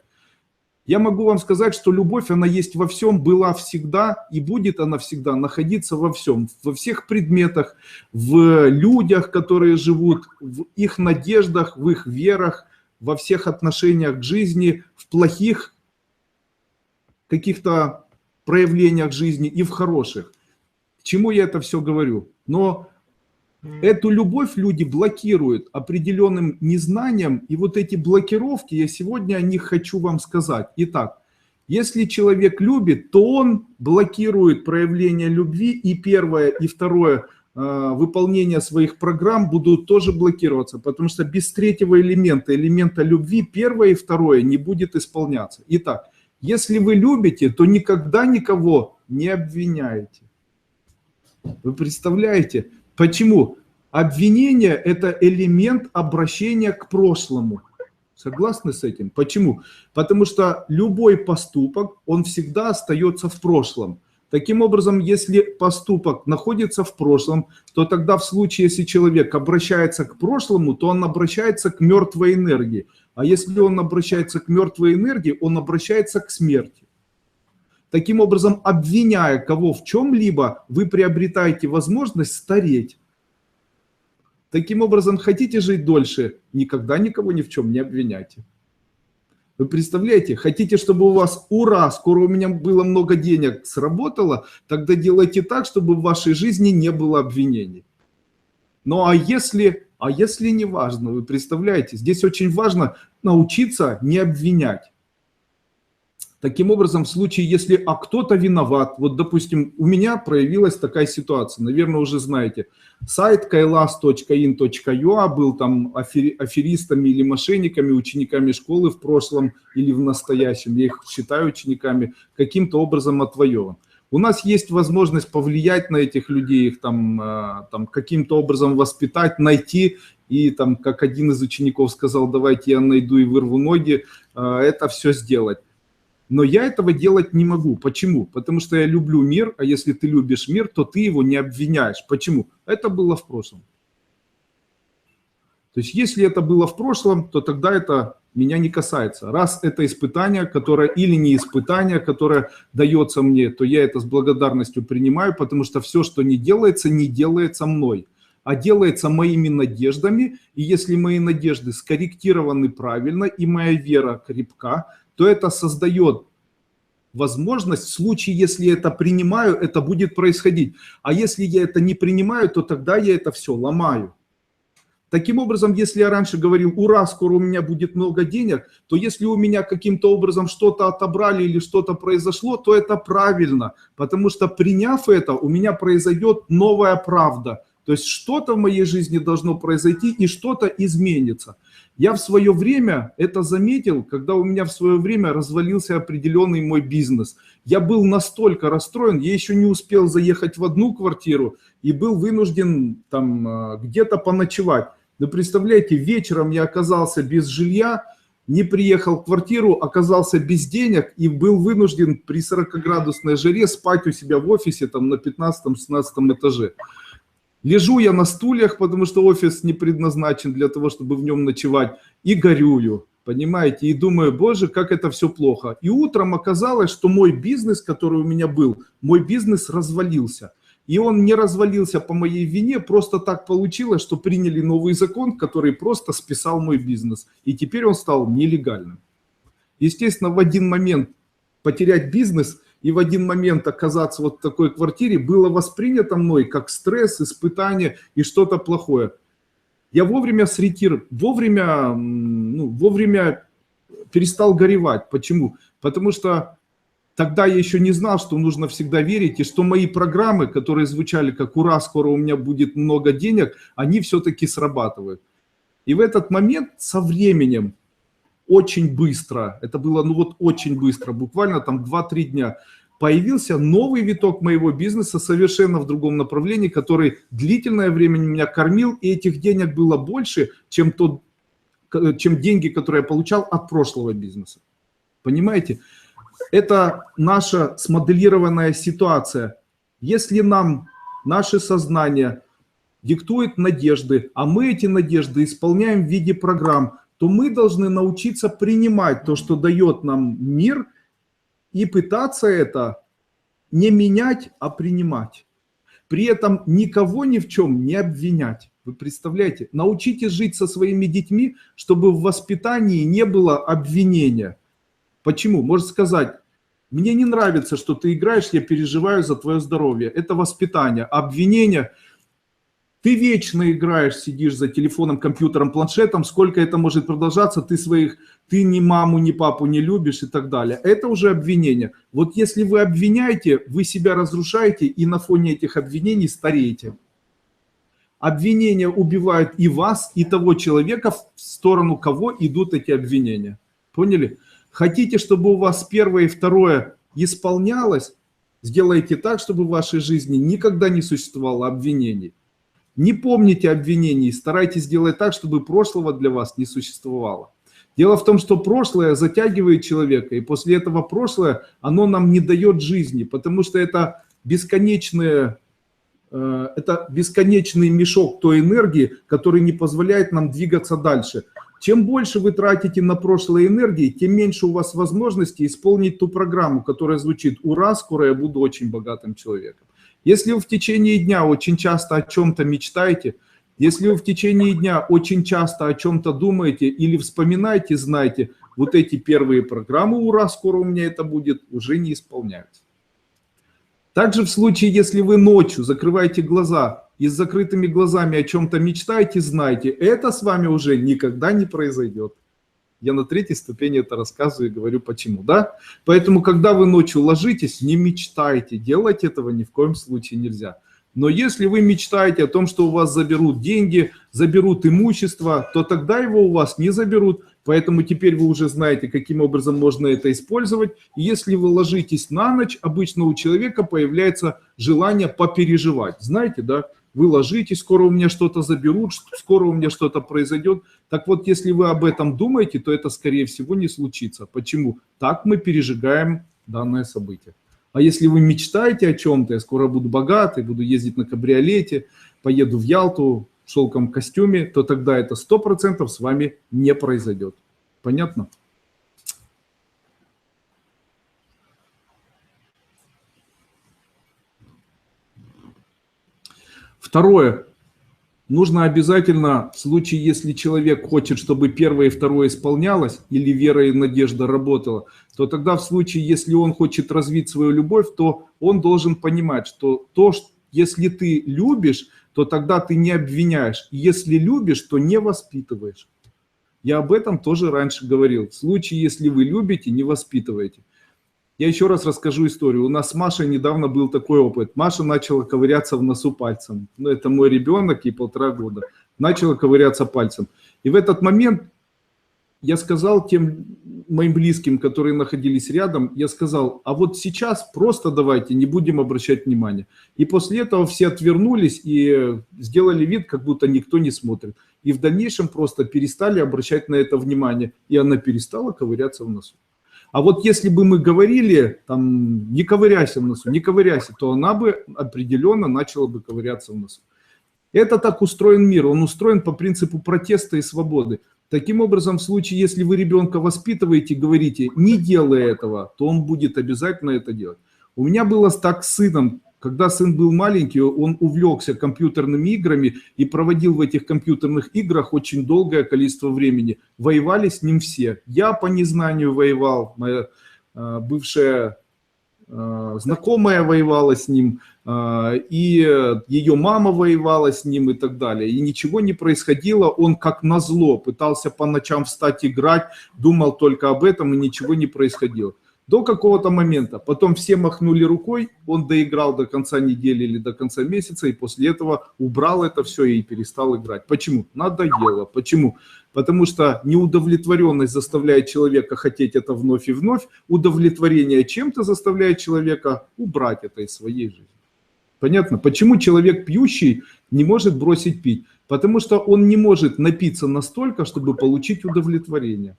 Я могу вам сказать, что любовь, она есть во всем, была всегда и будет она всегда находиться во всем. Во всех предметах, в людях, которые живут, в их надеждах, в их верах, во всех отношениях к жизни, в плохих каких-то проявлениях жизни и в хороших. К чему я это все говорю? Но эту любовь люди блокируют определенным незнанием, и вот эти блокировки, я сегодня о них хочу вам сказать. Итак, если человек любит, то он блокирует проявление любви, и первое, и второе выполнение своих программ будут тоже блокироваться, потому что без третьего элемента, элемента любви, первое и второе не будет исполняться. Итак, если вы любите, то никогда никого не обвиняете. Вы представляете, почему? Обвинение – это элемент обращения к прошлому. Согласны с этим? Почему? Потому что любой поступок, он всегда остается в прошлом. Таким образом, если поступок находится в прошлом, то тогда в случае, если человек обращается к прошлому, то он обращается к мертвой энергии. А если он обращается к мертвой энергии, он обращается к смерти. Таким образом, обвиняя кого в чем-либо, вы приобретаете возможность стареть. Таким образом, хотите жить дольше, никогда никого ни в чем не обвиняйте. Вы представляете, хотите, чтобы у вас, ура, скоро у меня было много денег, сработало, тогда делайте так, чтобы в вашей жизни не было обвинений. Ну а если не важно, вы представляете, здесь очень важно научиться не обвинять. Таким образом, в случае, если кто-то виноват, вот, допустим, у меня проявилась такая ситуация, наверное, уже знаете, сайт kailas.in.ua был там аферистами или мошенниками, учениками школы в прошлом или в настоящем, я их считаю учениками, каким-то образом отвоеван. У нас есть возможность повлиять на этих людей, их там каким-то образом воспитать, найти, и там, как один из учеников сказал, давайте я найду и вырву ноги, это все сделать. Но я этого делать не могу. Почему? Потому что я люблю мир, а если ты любишь мир, то ты его не обвиняешь. Почему? Это было в прошлом. То есть если это было в прошлом, то тогда это меня не касается. Раз это испытание, которое или не испытание, которое дается мне, то я это с благодарностью принимаю, потому что все, что не делается мной, а делается моими надеждами. И если мои надежды скорректированы правильно и моя вера крепка, то это создает возможность, в случае, если я это принимаю, это будет происходить. А если я это не принимаю, то тогда я это все ломаю. Таким образом, если я раньше говорил, ура, скоро у меня будет много денег, то если у меня каким-то образом что-то отобрали или что-то произошло, то это правильно, потому что приняв это, у меня произойдет новая правда. То есть что-то в моей жизни должно произойти и что-то изменится. Я в свое время это заметил, когда у меня в свое время развалился определенный мой бизнес. Я был настолько расстроен, я еще не успел заехать в одну квартиру и был вынужден там где-то поночевать. Вы представляете, вечером я оказался без жилья, не приехал в квартиру, оказался без денег и был вынужден при 40-градусной жаре спать у себя в офисе там на 15-16 этаже. Лежу я на стульях, потому что офис не предназначен для того, чтобы в нем ночевать, и горюю, понимаете, и думаю, боже, как это все плохо. И утром оказалось, что мой бизнес, который у меня был, мой бизнес развалился. И он не развалился по моей вине, просто так получилось, что приняли новый закон, который просто списал мой бизнес. И теперь он стал нелегальным. Естественно, в один момент потерять бизнес и в один момент оказаться вот в такой квартире было воспринято мной как стресс, испытание и что-то плохое. Я вовремя вовремя перестал горевать. Почему? Потому что тогда я еще не знал, что нужно всегда верить, и что мои программы, которые звучали как «Ура, скоро у меня будет много денег», они все-таки срабатывают. И в этот момент со временем, очень быстро, это было очень быстро, буквально там 2-3 дня, появился новый виток моего бизнеса совершенно в другом направлении, который длительное время меня кормил, и этих денег было больше, чем деньги, которые я получал от прошлого бизнеса. Понимаете? Это наша смоделированная ситуация. Если нам наше сознание диктует надежды, а мы эти надежды исполняем в виде программ, то мы должны научиться принимать то, что дает нам мир, и пытаться это не менять, а принимать. При этом никого ни в чем не обвинять. Вы представляете? Научитесь жить со своими детьми, чтобы в воспитании не было обвинения. Почему? Может сказать, мне не нравится, что ты играешь, я переживаю за твое здоровье. Это воспитание. Обвинение. Ты вечно играешь, сидишь за телефоном, компьютером, планшетом. Сколько это может продолжаться? Ты ни маму, ни папу не любишь и так далее. Это уже обвинение. Вот если вы обвиняете, вы себя разрушаете и на фоне этих обвинений стареете. Обвинения убивают и вас, и того человека, в сторону кого идут эти обвинения. Поняли? Хотите, чтобы у вас первое и второе исполнялось, сделайте так, чтобы в вашей жизни никогда не существовало обвинений. Не помните обвинений, старайтесь сделать так, чтобы прошлого для вас не существовало. Дело в том, что прошлое затягивает человека, и после этого прошлое, оно нам не дает жизни, потому что это бесконечный мешок той энергии, который не позволяет нам двигаться дальше. Чем больше вы тратите на прошлое энергии, тем меньше у вас возможности исполнить ту программу, которая звучит «Ура, скоро я буду очень богатым человеком». Если вы в течение дня очень часто о чем-то мечтаете, если вы в течение дня очень часто о чем-то думаете или вспоминаете, знайте, вот эти первые программы «Ура, скоро у меня это будет» уже не исполняются. Также в случае, если вы ночью закрываете глаза и с закрытыми глазами о чем-то мечтаете, знайте, это с вами уже никогда не произойдет. Я на 3-й ступени это рассказываю и говорю почему, да? Поэтому, когда вы ночью ложитесь, не мечтайте, делать этого ни в коем случае нельзя. Но если вы мечтаете о том, что у вас заберут деньги, заберут имущество, то тогда его у вас не заберут. Поэтому теперь вы уже знаете, каким образом можно это использовать. И если вы ложитесь на ночь, обычно у человека появляется желание попереживать. Знаете, да? вы ложитесь, скоро у меня что-то заберут, скоро у меня что-то произойдет. Так вот, если вы об этом думаете, то это, скорее всего, не случится. Почему? Так мы пережигаем данное событие. А если вы мечтаете о чем-то, я скоро буду богатый, буду ездить на кабриолете, поеду в Ялту в шелковом костюме, то тогда это 100% с вами не произойдет. Понятно? Второе. Нужно обязательно, в случае, если человек хочет, чтобы первое и второе исполнялось, или вера и надежда работала, то тогда в случае, если он хочет развить свою любовь, то он должен понимать, что если ты любишь, то тогда ты не обвиняешь. И если любишь, то не воспитываешь. Я об этом тоже раньше говорил. В случае, если вы любите, не воспитываете. Я еще раз расскажу историю. У нас с Машей недавно был такой опыт. Маша начала ковыряться в носу пальцем. Ну, это мой ребенок, ей 1,5 года. Начала ковыряться пальцем. И в этот момент я сказал тем моим близким, которые находились рядом, я сказал, а вот сейчас просто давайте не будем обращать внимания. И после этого все отвернулись и сделали вид, как будто никто не смотрит. И в дальнейшем просто перестали обращать на это внимание. И она перестала ковыряться в носу. А вот если бы мы говорили, там, не ковыряйся в носу, не ковыряйся, то она бы определенно начала бы ковыряться в носу. Это так устроен мир, он устроен по принципу протеста и свободы. Таким образом, в случае, если вы ребенка воспитываете, говорите, не делай этого, то он будет обязательно это делать. У меня было так с сыном. Когда сын был маленький, он увлекся компьютерными играми и проводил в этих компьютерных играх очень долгое количество времени. Воевали с ним все. Я по незнанию воевал, моя бывшая знакомая воевала с ним, и ее мама воевала с ним и так далее. И ничего не происходило, он как назло пытался по ночам встать играть, думал только об этом и ничего не происходило. До какого-то момента. Потом все махнули рукой, он доиграл до конца недели или до конца месяца, и после этого убрал это все и перестал играть. Почему? Надоело. Почему? Потому что неудовлетворенность заставляет человека хотеть это вновь и вновь, удовлетворение чем-то заставляет человека убрать это из своей жизни. Понятно? Почему человек пьющий не может бросить пить? Потому что он не может напиться настолько, чтобы получить удовлетворение.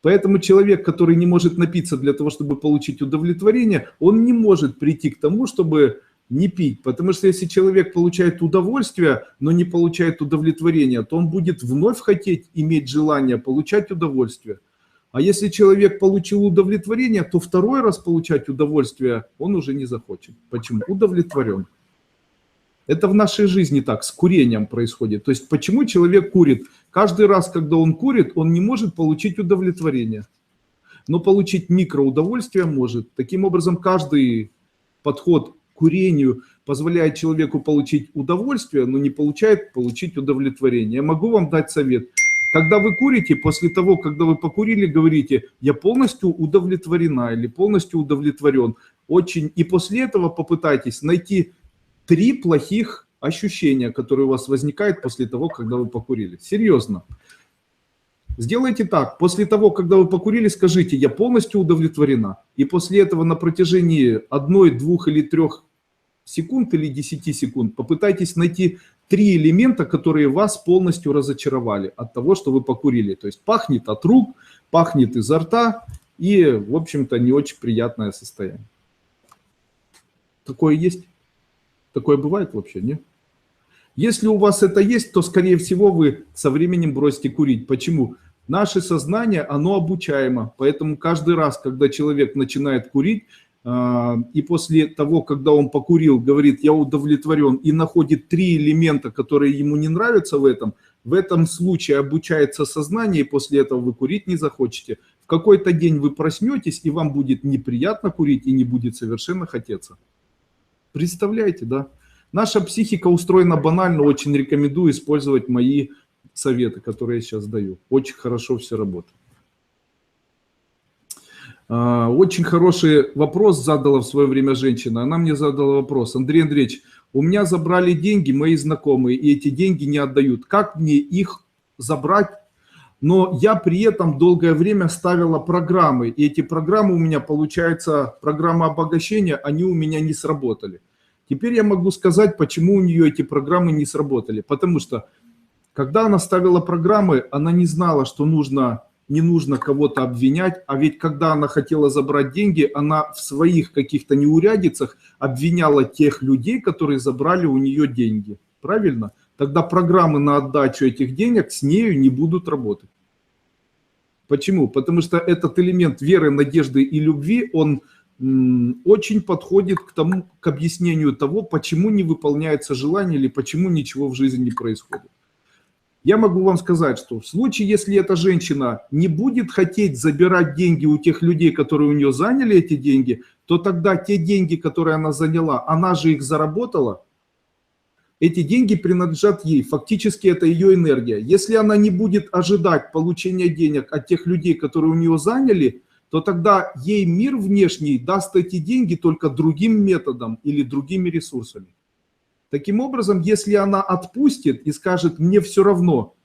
Поэтому человек, который не может напиться для того, чтобы получить удовлетворение, он не может прийти к тому, чтобы не пить. Потому что если человек получает удовольствие, но не получает удовлетворения, то он будет вновь хотеть иметь желание получать удовольствие. А если человек получил удовлетворение, то второй раз получать удовольствие он уже не захочет. Почему? Удовлетворен. Это в нашей жизни так, с курением происходит. То есть почему человек курит? Каждый раз, когда он курит, он не может получить удовлетворение. Но получить микроудовольствие может. Таким образом, каждый подход к курению позволяет человеку получить удовольствие, но не получает получить удовлетворение. Я могу вам дать совет. Когда вы курите, после того, когда вы покурили, говорите, я полностью удовлетворена или полностью удовлетворен. И после этого попытайтесь найти 3 плохих ощущения, которые у вас возникают после того, когда вы покурили. Серьезно. Сделайте так. После того, когда вы покурили, скажите, я полностью удовлетворена. И после этого на протяжении 1, 2 или 3 секунд или 10 секунд попытайтесь найти 3 элемента, которые вас полностью разочаровали от того, что вы покурили. То есть пахнет от рук, пахнет изо рта и, в общем-то, не очень приятное состояние. Такое есть? Такое бывает вообще, нет? Если у вас это есть, то, скорее всего, вы со временем бросите курить. Почему? Наше сознание, оно обучаемо. Поэтому каждый раз, когда человек начинает курить, и после того, когда он покурил, говорит, я удовлетворен, и находит 3 элемента, которые ему не нравятся в этом случае обучается сознание, и после этого вы курить не захочете. В какой-то день вы проснетесь, и вам будет неприятно курить, и не будет совершенно хотеться. Представляете, да? Наша психика устроена банально, очень рекомендую использовать мои советы, которые я сейчас даю. Очень хорошо все работает. Очень хороший вопрос задала в свое время женщина. Она мне задала вопрос. Андрей Андреевич, у меня забрали деньги мои знакомые, и эти деньги не отдают. Как мне их забрать? Но я при этом долгое время ставила программы, и эти программы у меня, получается, программы обогащения, они у меня не сработали. Теперь я могу сказать, почему у нее эти программы не сработали. Потому что, когда она ставила программы, она не знала, что не нужно кого-то обвинять. А ведь когда она хотела забрать деньги, она в своих каких-то неурядицах обвиняла тех людей, которые забрали у нее деньги. Правильно? Тогда программы на отдачу этих денег с нею не будут работать. Почему? Потому что этот элемент веры, надежды и любви, он очень подходит к объяснению того, почему не выполняется желание или почему ничего в жизни не происходит. Я могу вам сказать, что в случае, если эта женщина не будет хотеть забирать деньги у тех людей, которые у нее заняли эти деньги, то тогда те деньги, которые она заняла, она же их заработала, эти деньги принадлежат ей, фактически это ее энергия. Если она не будет ожидать получения денег от тех людей, которые у нее заняли, то тогда ей мир внешний даст эти деньги только другим методом или другими ресурсами. Таким образом, если она отпустит и скажет, мне все равно,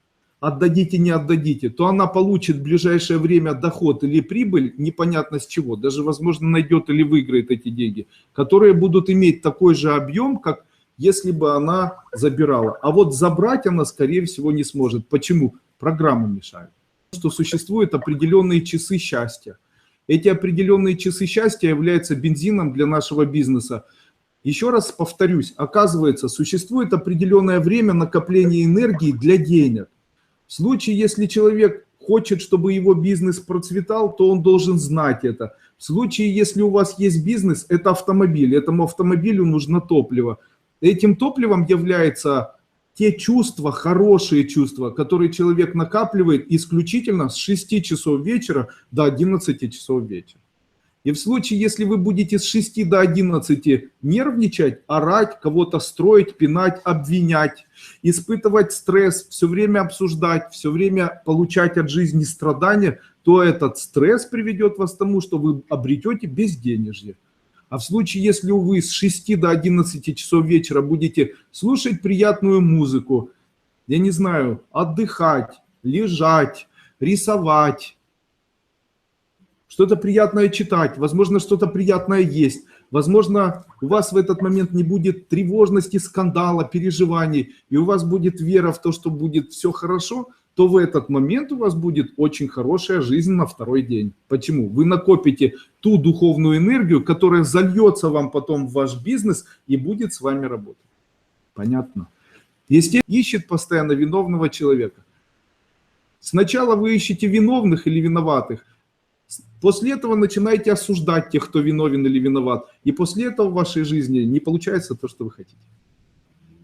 отдадите, не отдадите, то она получит в ближайшее время доход или прибыль, непонятно с чего, даже, возможно, найдет или выиграет эти деньги, которые будут иметь такой же объем, как если бы она забирала. А вот забрать она, скорее всего, не сможет. Почему? Программы мешают. Что существуют определенные часы счастья. Эти определенные часы счастья являются бензином для нашего бизнеса. Еще раз повторюсь, оказывается, существует определенное время накопления энергии для денег. В случае, если человек хочет, чтобы его бизнес процветал, то он должен знать это. В случае, если у вас есть бизнес, это автомобиль, этому автомобилю нужно топливо. Этим топливом являются те чувства, хорошие чувства, которые человек накапливает исключительно с 6 часов вечера до 11 часов вечера. И в случае, если вы будете с 6 до 11 нервничать, орать, кого-то строить, пинать, обвинять, испытывать стресс, все время обсуждать, все время получать от жизни страдания, то этот стресс приведет вас к тому, что вы обретете безденежье. А в случае, если вы с 6 до 11 часов вечера будете слушать приятную музыку, я не знаю, отдыхать, лежать, рисовать, что-то приятное читать, возможно, что-то приятное есть, возможно, у вас в этот момент не будет тревожности, скандала, переживаний, и у вас будет вера в то, что будет все хорошо, то в этот момент у вас будет очень хорошая жизнь на второй день. Почему? Вы накопите ту духовную энергию, которая зальется вам потом в ваш бизнес и будет с вами работать. Понятно? Естественно, ищет постоянно виновного человека. Сначала вы ищете виновных или виноватых, после этого начинаете осуждать тех, кто виновен или виноват, и после этого в вашей жизни не получается то, что вы хотите.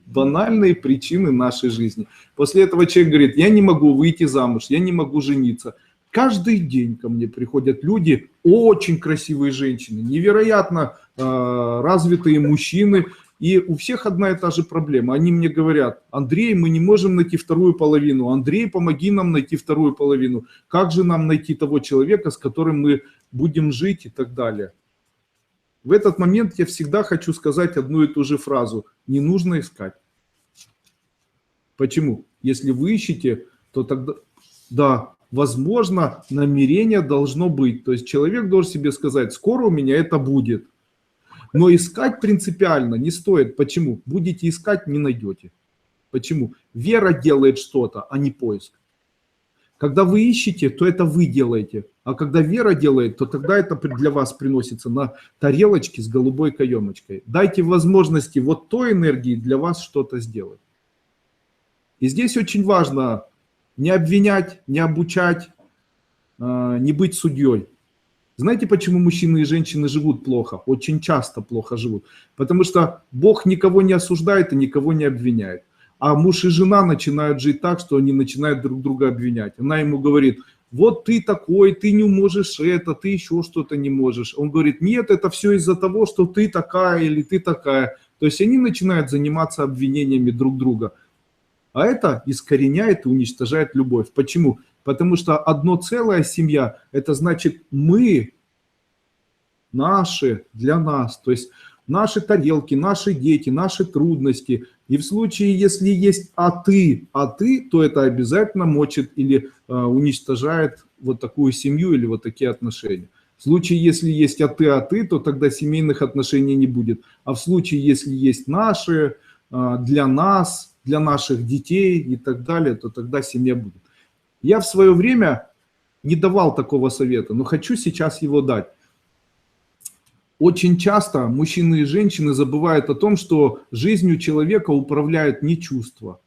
Банальные причины нашей жизни. После этого человек говорит, я не могу выйти замуж, я не могу жениться. Каждый день ко мне приходят люди, очень красивые женщины, невероятно развитые мужчины, и у всех одна и та же проблема. Они мне говорят, Андрей, мы не можем найти вторую половину, Андрей, помоги нам найти вторую половину, как же нам найти того человека, с которым мы будем жить и так далее. В этот момент я всегда хочу сказать одну и ту же фразу. Не нужно искать. Почему? Если вы ищете, то тогда, да, возможно, намерение должно быть. То есть человек должен себе сказать, скоро у меня это будет. Но искать принципиально не стоит. Почему? Будете искать, не найдете. Почему? Вера делает что-то, а не поиск. Когда вы ищете, то это вы делаете. А когда вера делает, то тогда это для вас приносится на тарелочке с голубой каемочкой. Дайте возможности вот той энергии для вас что-то сделать. И здесь очень важно не обвинять, не обучать, не быть судьей. Знаете, почему мужчины и женщины живут плохо? Очень часто плохо живут. Потому что Бог никого не осуждает и никого не обвиняет. А муж и жена начинают жить так, что они начинают друг друга обвинять. Она ему говорит, вот ты такой, ты не можешь это, ты еще что-то не можешь. Он говорит, нет, это все из-за того, что ты такая или ты такая. То есть они начинают заниматься обвинениями друг друга. А это искореняет и уничтожает любовь. Почему? Потому что одно целая семья, это значит мы, наши, для нас. То есть наши тарелки, наши дети, наши трудности. И в случае, если есть а ты, то это обязательно мочит или уничтожает вот такую семью или вот такие отношения. В случае, если есть а ты, то тогда семейных отношений не будет. А в случае, если есть наши, для нас, для наших детей и так далее, то тогда семья будет. Я в свое время не давал такого совета, но хочу сейчас его дать. Очень часто мужчины и женщины забывают о том, что жизнью человека управляют не чувства,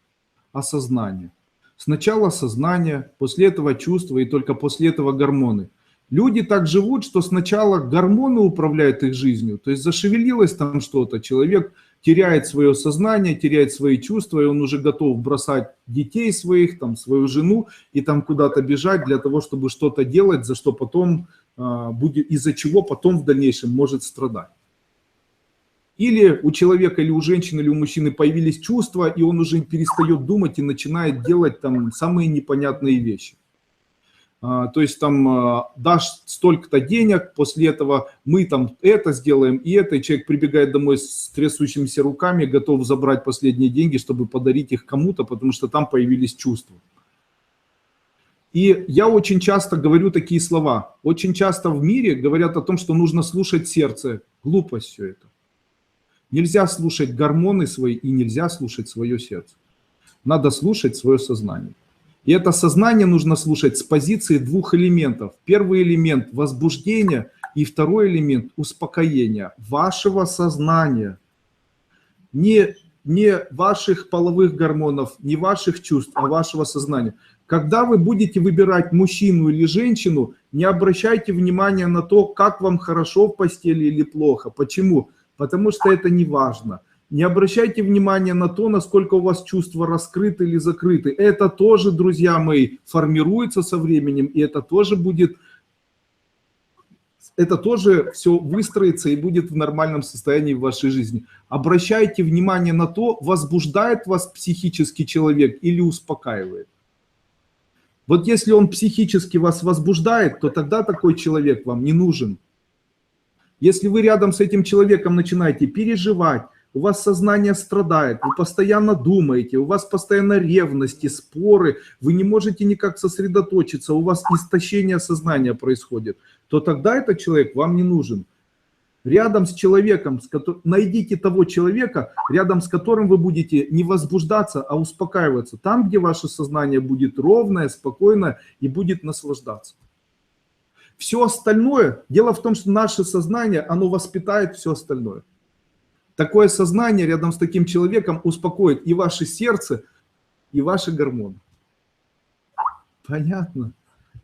а сознание. Сначала сознание, после этого чувства и только после этого гормоны. Люди так живут, что сначала гормоны управляют их жизнью, то есть зашевелилось там что-то, человек теряет свое сознание, теряет свои чувства, и он уже готов бросать детей своих, там, свою жену и там куда-то бежать для того, чтобы что-то делать, за что потом будет, из-за чего потом в дальнейшем может страдать. Или у человека, или у женщины, или у мужчины появились чувства, и он уже перестает думать и начинает делать там самые непонятные вещи. То есть там дашь столько-то денег, после этого мы там это сделаем и это, и человек прибегает домой с трясущимися руками, готов забрать последние деньги, чтобы подарить их кому-то, потому что там появились чувства. И я очень часто говорю такие слова. Очень часто в мире говорят о том, что нужно слушать сердце. Глупость все это. Нельзя слушать гормоны свои и нельзя слушать свое сердце. Надо слушать свое сознание. И это сознание нужно слушать с позиции двух элементов. Первый элемент – возбуждение, и второй элемент – успокоение вашего сознания. Не ваших половых гормонов, не ваших чувств, а вашего сознания. Когда вы будете выбирать мужчину или женщину, не обращайте внимания на то, как вам хорошо в постели или плохо. Почему? Потому что это не важно. Не обращайте внимания на то, насколько у вас чувства раскрыты или закрыты. Это тоже, друзья мои, формируется со временем, и это тоже все выстроится и будет в нормальном состоянии в вашей жизни. Обращайте внимание на то, возбуждает вас психический человек или успокаивает. Вот если он психически вас возбуждает, то тогда такой человек вам не нужен. Если вы рядом с этим человеком начинаете переживать, у вас сознание страдает, вы постоянно думаете, у вас постоянно ревности, споры, вы не можете никак сосредоточиться, у вас истощение сознания происходит, то тогда этот человек вам не нужен. Рядом с человеком, найдите того человека, рядом с которым вы будете не возбуждаться, а успокаиваться. Там, где ваше сознание будет ровное, спокойное и будет наслаждаться. Все остальное, дело в том, что наше сознание, оно воспитает все остальное. Такое сознание рядом с таким человеком успокоит и ваше сердце, и ваши гормоны. Понятно?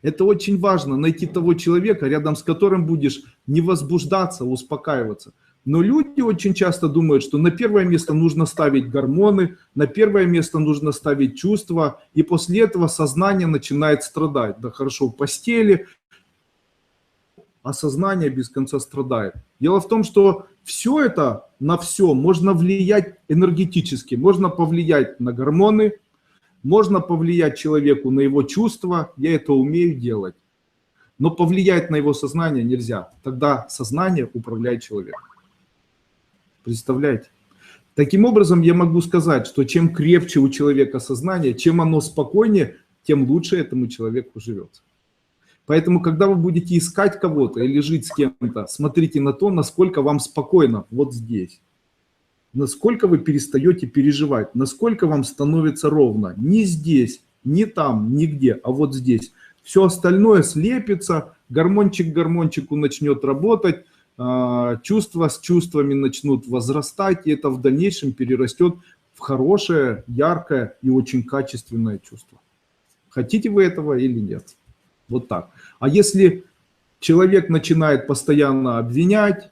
Это очень важно, найти того человека, рядом с которым будешь не возбуждаться, а успокаиваться. Но люди очень часто думают, что на первое место нужно ставить гормоны, на первое место нужно ставить чувства, и после этого сознание начинает страдать. Да хорошо, в постели, а сознание без конца страдает. Дело в том, что все это, на все можно влиять энергетически. Можно повлиять на гормоны, можно повлиять человеку на его чувства, я это умею делать. Но повлиять на его сознание нельзя. Тогда сознание управляет человеком. Представляете? Таким образом, я могу сказать, что чем крепче у человека сознание, чем оно спокойнее, тем лучше этому человеку живется. Поэтому, когда вы будете искать кого-то или жить с кем-то, смотрите на то, насколько вам спокойно вот здесь. Насколько вы перестаете переживать, насколько вам становится ровно. Не здесь, не там, нигде, а вот здесь. Все остальное слепится, гормончик гормончику начнет работать, чувства с чувствами начнут возрастать, и это в дальнейшем перерастет в хорошее, яркое и очень качественное чувство. Хотите вы этого или нет? Вот так. А если человек начинает постоянно обвинять,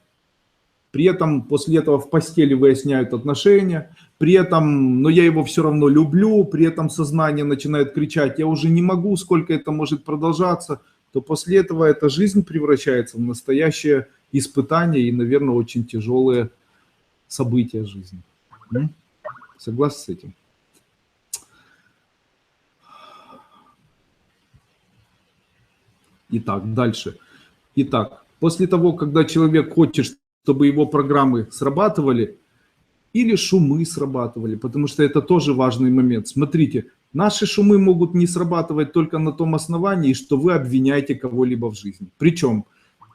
при этом после этого в постели выясняют отношения, при этом, но я его все равно люблю, при этом сознание начинает кричать, я уже не могу, сколько это может продолжаться, то после этого эта жизнь превращается в настоящее испытание и, наверное, очень тяжелые события жизни. Согласны с этим? Итак, дальше. Итак, после того, когда человек хочет, чтобы его программы срабатывали, или шумы срабатывали, потому что это тоже важный момент. Смотрите, наши шумы могут не срабатывать только на том основании, что вы обвиняете кого-либо в жизни. Причем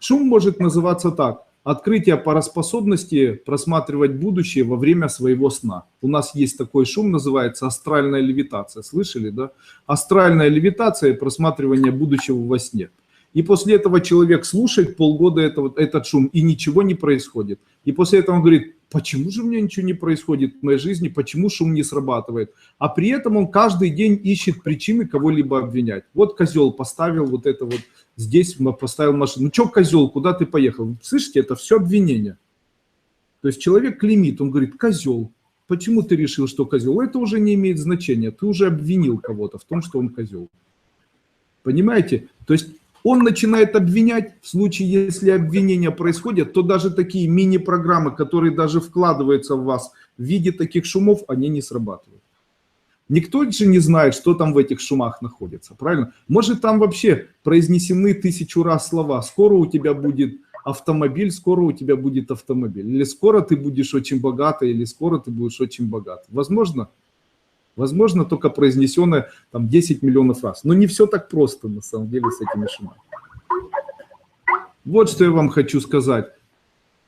Шум может называться так. Открытие параспособности просматривать будущее во время своего сна. У нас есть такой шум, называется астральная левитация. Слышали, да? Астральная левитация – просматривание будущего во сне. И после этого человек слушает полгода этот шум, и ничего не происходит. И после этого он говорит, почему же у меня ничего не происходит в моей жизни, почему шум не срабатывает? А при этом он каждый день ищет причины кого-либо обвинять. Вот козел поставил вот это вот, здесь поставил машину. Ну что, козел, куда ты поехал? Слышите, это все обвинение. То есть человек клеймит, он говорит, козел. Почему ты решил, что козел? Это уже не имеет значения. Ты уже обвинил кого-то в том, что он козел. Понимаете? То есть он начинает обвинять. В случае, если обвинения происходят, то даже такие мини-программы, которые даже вкладываются в вас в виде таких шумов, они не срабатывают. Никто же не знает, что там в этих шумах находится, правильно? Может, там вообще произнесены 1000 раз слова. Скоро у тебя будет автомобиль, скоро у тебя будет автомобиль. Или скоро ты будешь очень богата, или скоро ты будешь очень богат. Возможно? Возможно, только произнесенное там 10 миллионов раз. Но не все так просто, на самом деле, с этими шумами. Вот что я вам хочу сказать.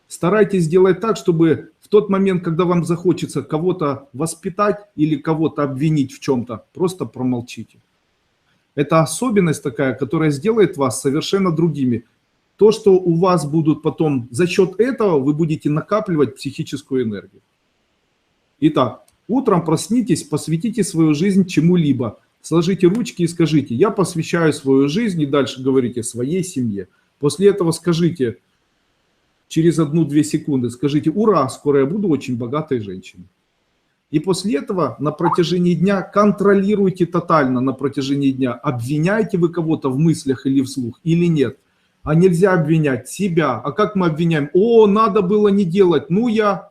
Старайтесь сделать так, чтобы в тот момент, когда вам захочется кого-то воспитать или кого-то обвинить в чем-то, просто промолчите. Это особенность такая, которая сделает вас совершенно другими. То, что у вас будут потом, за счет этого вы будете накапливать психическую энергию. Итак, утром проснитесь, посвятите свою жизнь чему-либо. Сложите ручки и скажите, я посвящаю свою жизнь, и дальше говорите своей семье. После этого скажите, через 1-2 секунды, скажите, ура, скоро я буду очень богатой женщиной. И после этого на протяжении дня контролируйте тотально на протяжении дня, обвиняете вы кого-то в мыслях или вслух, или нет. А нельзя обвинять себя. А как мы обвиняем? О, надо было не делать, ну я...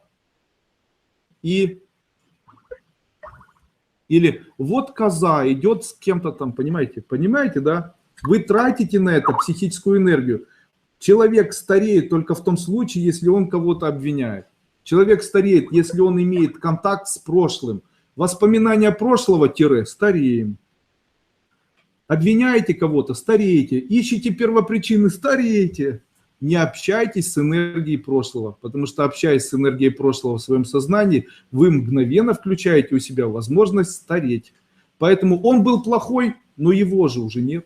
Или вот коза идет с кем-то там, понимаете? Понимаете, да? Вы тратите на это психическую энергию. Человек стареет только в том случае, если он кого-то обвиняет. Человек стареет, если он имеет контакт с прошлым. Воспоминания прошлого – стареем. Обвиняете кого-то – стареете. Ищите первопричины – стареете. Не общайтесь с энергией прошлого, потому что, общаясь с энергией прошлого в своем сознании, вы мгновенно включаете у себя возможность стареть. Поэтому он был плохой, но его же уже нет.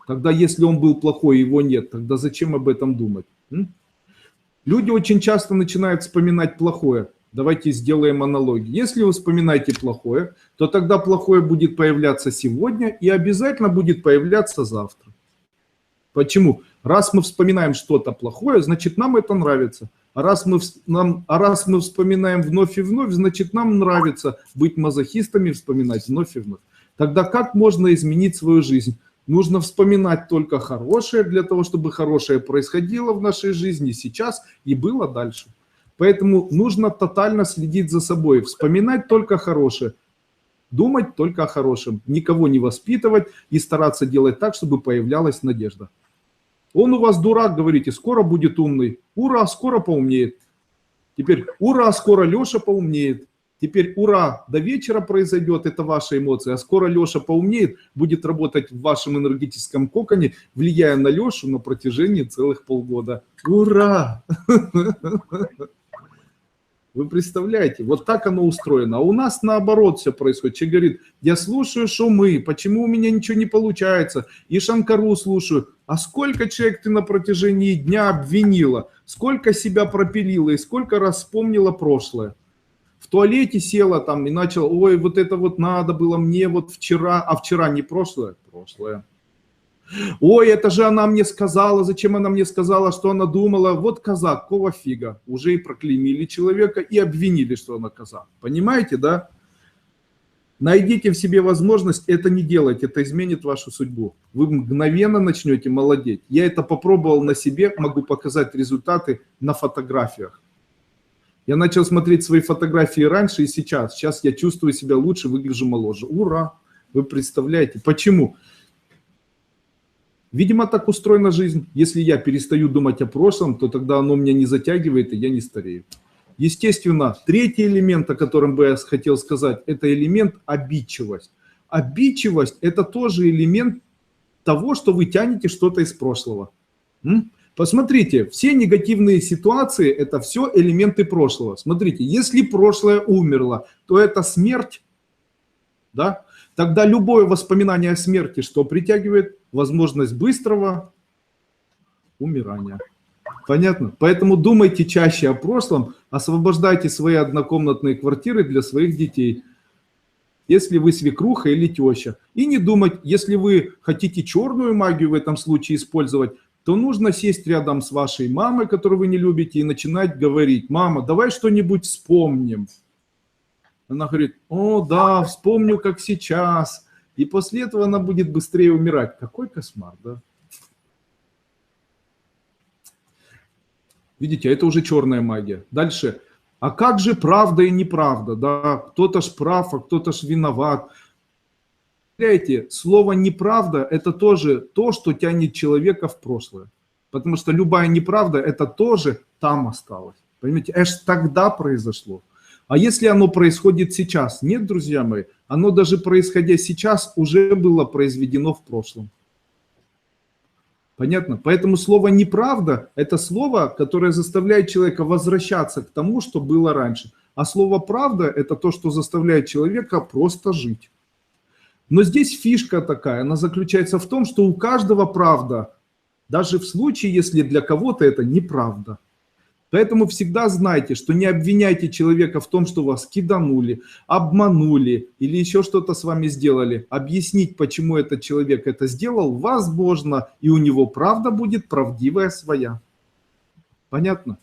Тогда, если он был плохой, его нет, тогда зачем об этом думать? Люди очень часто начинают вспоминать плохое. Давайте сделаем аналогию. Если вы вспоминаете плохое, то тогда плохое будет появляться сегодня и обязательно будет появляться завтра. Почему? Раз мы вспоминаем что-то плохое, значит нам это нравится. А раз мы вспоминаем вновь и вновь, значит нам нравится быть мазохистами, вспоминать вновь и вновь. Тогда как можно изменить свою жизнь? Нужно вспоминать только хорошее, для того, чтобы хорошее происходило в нашей жизни сейчас и было дальше. Поэтому нужно тотально следить за собой, вспоминать только хорошее, думать только о хорошем, никого не воспитывать и стараться делать так, чтобы появлялась надежда. Он у вас дурак, говорите, скоро будет умный. Ура, скоро поумнеет. Теперь ура, скоро Леша поумнеет. Теперь ура, до вечера произойдет, это ваша эмоция. А скоро Леша поумнеет, будет работать в вашем энергетическом коконе, влияя на Лешу на протяжении целых полгода. Ура! Вы представляете, вот так оно устроено. А у нас наоборот все происходит. Человек говорит, я слушаю шумы, почему у меня ничего не получается? И Шанкару слушаю. А сколько человек ты на протяжении дня обвинила? Сколько себя пропилила и сколько раз вспомнила прошлое? В туалете села там и начала, ой, вот это вот надо было мне вот вчера, а вчера не прошлое? Прошлое. Ой, это же она мне сказала, зачем она мне сказала, что она думала, вот коза, какого фига. Уже и проклеймили человека и обвинили, что она коза. Понимаете, да? Найдите в себе возможность это не делать, это изменит вашу судьбу. Вы мгновенно начнете молодеть. Я это попробовал на себе, могу показать результаты на фотографиях. Я начал смотреть свои фотографии раньше и сейчас. Сейчас я чувствую себя лучше, выгляжу моложе. Ура! Вы представляете, почему? Видимо, так устроена жизнь. Если я перестаю думать о прошлом, то тогда оно меня не затягивает, и я не старею. Естественно, третий элемент, о котором бы я хотел сказать, это элемент обидчивость. Обидчивость – это тоже элемент того, что вы тянете что-то из прошлого. Посмотрите, все негативные ситуации – это все элементы прошлого. Смотрите, если прошлое умерло, то это смерть, да? Тогда любое воспоминание о смерти, что притягивает возможность быстрого умирания. Понятно? Поэтому думайте чаще о прошлом, освобождайте свои однокомнатные квартиры для своих детей. Если вы свекруха или теща. И не думать, если вы хотите черную магию в этом случае использовать, то нужно сесть рядом с вашей мамой, которую вы не любите, и начинать говорить: мама, давай что-нибудь вспомним. Она говорит: о, да, вспомню, как сейчас. И после этого она будет быстрее умирать. Какой кошмар, да? Видите, это уже черная магия. Дальше. А как же правда и неправда? Да, кто-то ж прав, а кто-то ж виноват. Смотрите, слово «неправда» – это тоже то, что тянет человека в прошлое. Потому что любая неправда – это тоже там осталось. Понимаете, это ж тогда произошло. А если оно происходит сейчас? Нет, друзья мои, оно даже происходя сейчас уже было произведено в прошлом. Понятно? Поэтому слово «неправда» – это слово, которое заставляет человека возвращаться к тому, что было раньше. А слово «правда» – это то, что заставляет человека просто жить. Но здесь фишка такая, она заключается в том, что у каждого правда, даже в случае, если для кого-то это неправда. Поэтому всегда знайте, что не обвиняйте человека в том, что вас киданули, обманули или еще что-то с вами сделали. Объяснить, почему этот человек это сделал, возможно, и у него правда будет правдивая своя. Понятно?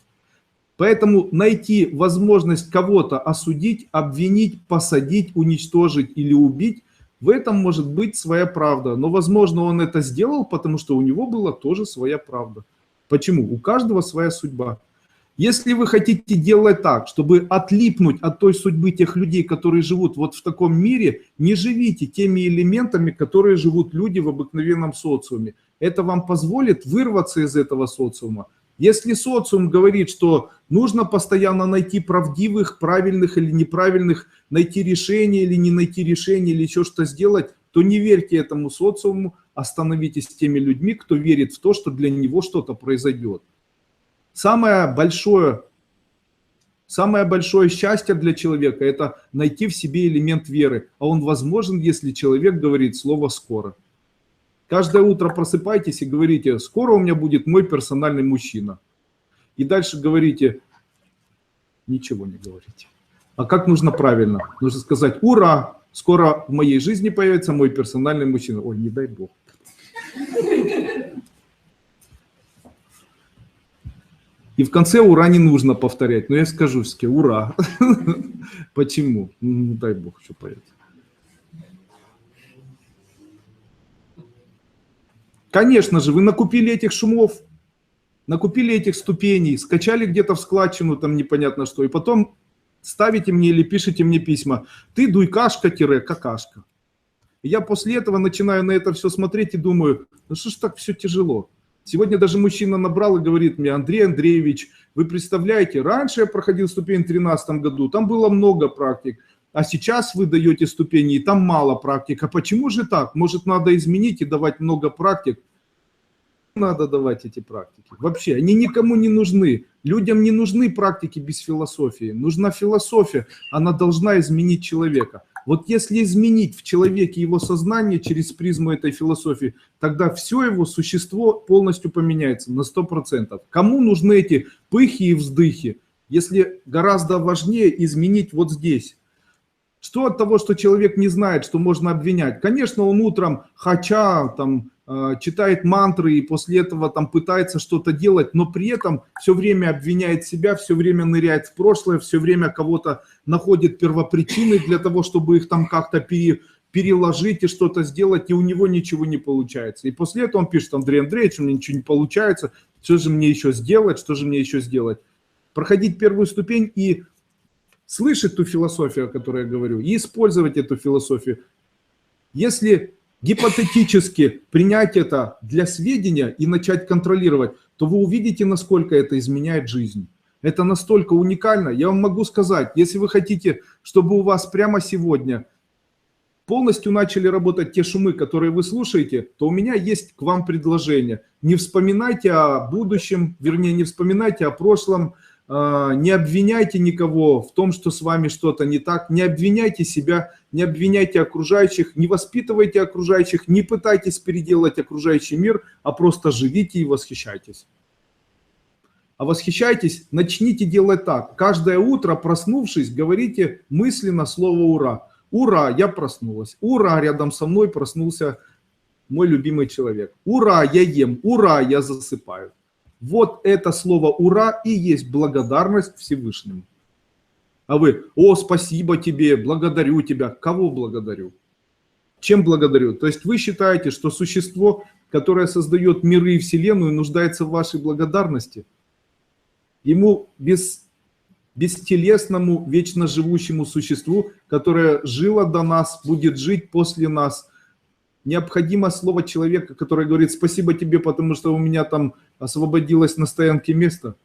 Поэтому найти возможность кого-то осудить, обвинить, посадить, уничтожить или убить, в этом может быть своя правда. Но, возможно, он это сделал, потому что у него была тоже своя правда. Почему? У каждого своя судьба. Если вы хотите делать так, чтобы отлипнуть от той судьбы тех людей, которые живут вот в таком мире, не живите теми элементами, которые живут люди в обыкновенном социуме. Это вам позволит вырваться из этого социума. Если социум говорит, что нужно постоянно найти правдивых, правильных или неправильных, найти решение или не найти решение, или еще что сделать, то не верьте этому социуму, остановитесь с теми людьми, кто верит в то, что для него что-то произойдет. Самое большое счастье для человека – это найти в себе элемент веры. А он возможен, если человек говорит слово «скоро». Каждое утро просыпайтесь и говорите: скоро у меня будет мой персональный мужчина. И дальше говорите, ничего не говорите. А как нужно правильно? Нужно сказать: ура, скоро в моей жизни появится мой персональный мужчина. Ой, не дай бог. И в конце ура не нужно повторять. Но я скажу все-таки ура. Почему? Ну, дай бог, что появится. Конечно же, вы накупили этих шумов, накупили этих ступеней, скачали где-то в складчину, там непонятно что, и потом ставите мне или пишите мне письма: ты дуйкашка-какашка. И я после этого начинаю на это все смотреть и думаю: ну что ж так все тяжело. Сегодня даже мужчина набрал и говорит мне: Андрей Андреевич, вы представляете, раньше я проходил ступень в 2013 году, там было много практик, а сейчас вы даете ступени, и там мало практик. А почему же так? Может, надо изменить и давать много практик? Надо давать эти практики. Вообще, они никому не нужны. Людям не нужны практики без философии. Нужна философия, она должна изменить человека. Вот если изменить в человеке его сознание через призму этой философии, тогда все его существо полностью поменяется на 100%. Кому нужны эти пыхи и вздыхи, если гораздо важнее изменить вот здесь? Что от того, что человек не знает, что можно обвинять? Конечно, он утром хача, там, читает мантры и после этого там пытается что-то делать, но при этом все время обвиняет себя, все время ныряет в прошлое, все время кого-то находит первопричины для того, чтобы их там как-то переложить и что-то сделать, и у него ничего не получается. И после этого он пишет: Андрей Андреевич, у меня ничего не получается, что же мне еще сделать, что же мне еще сделать? Проходить первую ступень и слышать ту философию, о которой я говорю, и использовать эту философию. Если гипотетически принять это для сведения и начать контролировать, то вы увидите, насколько это изменяет жизнь. Это настолько уникально. Я вам могу сказать, если вы хотите, чтобы у вас прямо сегодня полностью начали работать те шумы, которые вы слушаете, то у меня есть к вам предложение. Не вспоминайте о будущем, вернее, не вспоминайте о прошлом, не обвиняйте никого в том, что с вами что-то не так, не обвиняйте себя, не обвиняйте окружающих, не воспитывайте окружающих, не пытайтесь переделать окружающий мир, а просто живите и восхищайтесь. А восхищайтесь, начните делать так. Каждое утро, проснувшись, говорите мысленно слово «Ура». Ура, я проснулась. Ура, рядом со мной проснулся мой любимый человек. Ура, я ем. Ура, я засыпаю. Вот это слово «ура» и есть благодарность Всевышнему. А вы: «О, спасибо тебе, благодарю тебя». Кого благодарю? Чем благодарю? То есть вы считаете, что существо, которое создает миры и вселенную, нуждается в вашей благодарности? Ему бестелесному, вечно живущему существу, которое жило до нас, будет жить после нас, необходимо слово человека, который говорит: спасибо тебе, потому что у меня там освободилось на стоянке место.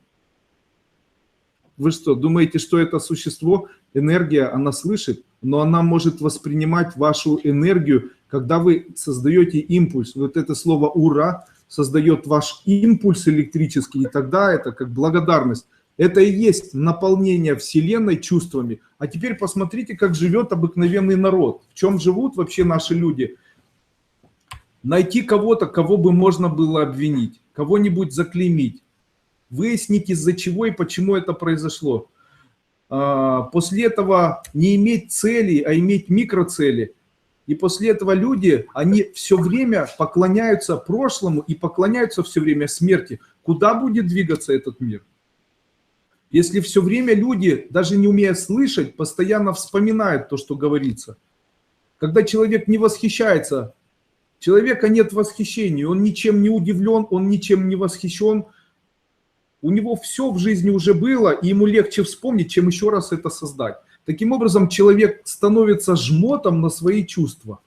Вы что, думаете, что это существо, энергия, она слышит, но она может воспринимать вашу энергию, когда вы создаете импульс. Вот это слово «ура» создает ваш импульс электрический, и тогда это как благодарность. Это и есть наполнение Вселенной чувствами. А теперь посмотрите, как живет обыкновенный народ. В чем живут вообще наши люди? Найти кого-то, кого бы можно было обвинить, кого-нибудь заклеймить, выяснить, из-за чего и почему это произошло. После этого не иметь целей, а иметь микроцели. И после этого люди, они все время поклоняются прошлому и поклоняются все время смерти. Куда будет двигаться этот мир? Если все время люди, даже не умея слышать, постоянно вспоминают то, что говорится. Когда человек не восхищается, человека нет восхищения, он ничем не удивлен, он ничем не восхищен. У него все в жизни уже было, и ему легче вспомнить, чем еще раз это создать. Таким образом, человек становится жмотом на свои чувства.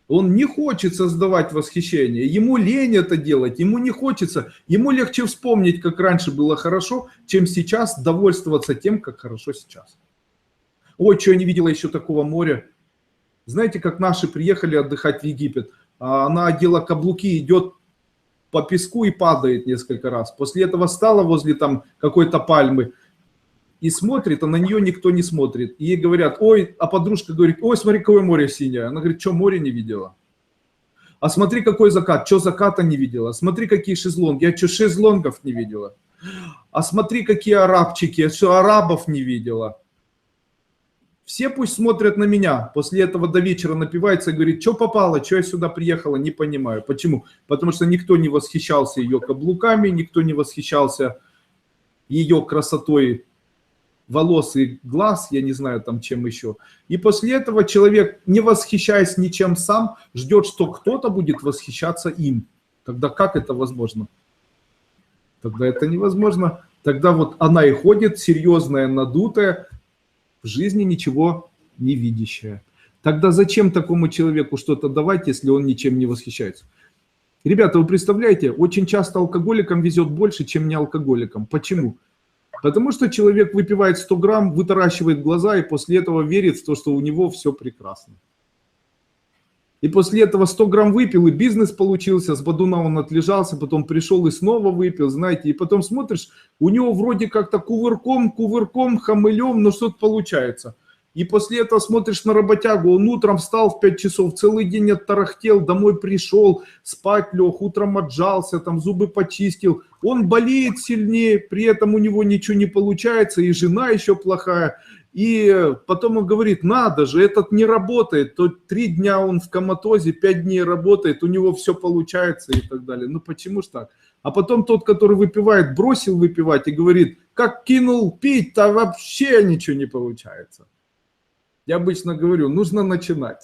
Он не хочет создавать восхищение, ему лень это делать, ему не хочется. Ему легче вспомнить, как раньше было хорошо, чем сейчас довольствоваться тем, как хорошо сейчас. Ой, что я не видела еще такого моря. Знаете, как наши приехали отдыхать в Египет, она одела каблуки, идет по песку и падает несколько раз. После этого стала возле там какой-то пальмы и смотрит, а на нее никто не смотрит. И ей говорят: ой, а подружка говорит: ой, смотри, какое море синее. Она говорит: что, море не видела? А смотри, какой закат. Что, заката не видела? Смотри, какие шезлонги. Я что, шезлонгов не видела? А смотри, какие арабчики. Я что, арабов не видела? Все пусть смотрят на меня. После этого до вечера напивается и говорит: что попало, что я сюда приехала, не понимаю. Почему? Потому что никто не восхищался ее каблуками, никто не восхищался ее красотой волос и глаз, я не знаю там чем еще. И после этого человек, не восхищаясь ничем сам, ждет, что кто-то будет восхищаться им. Тогда как это возможно? Тогда это невозможно. Тогда вот она и ходит серьезная, надутая, в жизни ничего не видящая. Тогда зачем такому человеку что-то давать, если он ничем не восхищается? Ребята, вы представляете, очень часто алкоголикам везет больше, чем не алкоголикам. Почему? Потому что человек выпивает 100 грамм, вытаращивает глаза и после этого верит в то, что у него все прекрасно. И после этого 100 грамм выпил, и бизнес получился, с бадуна он отлежался, потом пришел и снова выпил, знаете, и потом смотришь, у него вроде как-то кувырком, хамылем, но что-то получается. И после этого смотришь на работягу, он утром встал в 5 часов, целый день оттарахтел, домой пришел, спать лег, утром отжался, там зубы почистил. Он болеет сильнее, при этом у него ничего не получается, и жена еще плохая. И потом он говорит: надо же, этот не работает, то 3 дня он в коматозе, 5 дней работает, у него все получается и так далее. Ну почему ж так? А потом тот, который выпивает, бросил выпивать и говорит: как кинул пить, то вообще ничего не получается. Я обычно говорю: нужно начинать.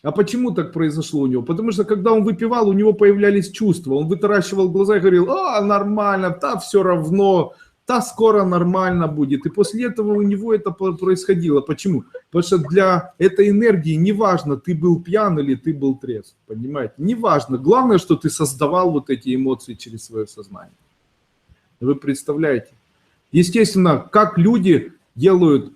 А почему так произошло у него? Потому что когда он выпивал, у него появлялись чувства. Он вытаращивал глаза и говорил: нормально, да все равно, да скоро нормально будет. И после этого у него это происходило. Почему? Потому что для этой энергии неважно, ты был пьян или ты был трезв. Понимаете? Неважно. Главное, что ты создавал вот эти эмоции через свое сознание. Вы представляете? Естественно, как люди делают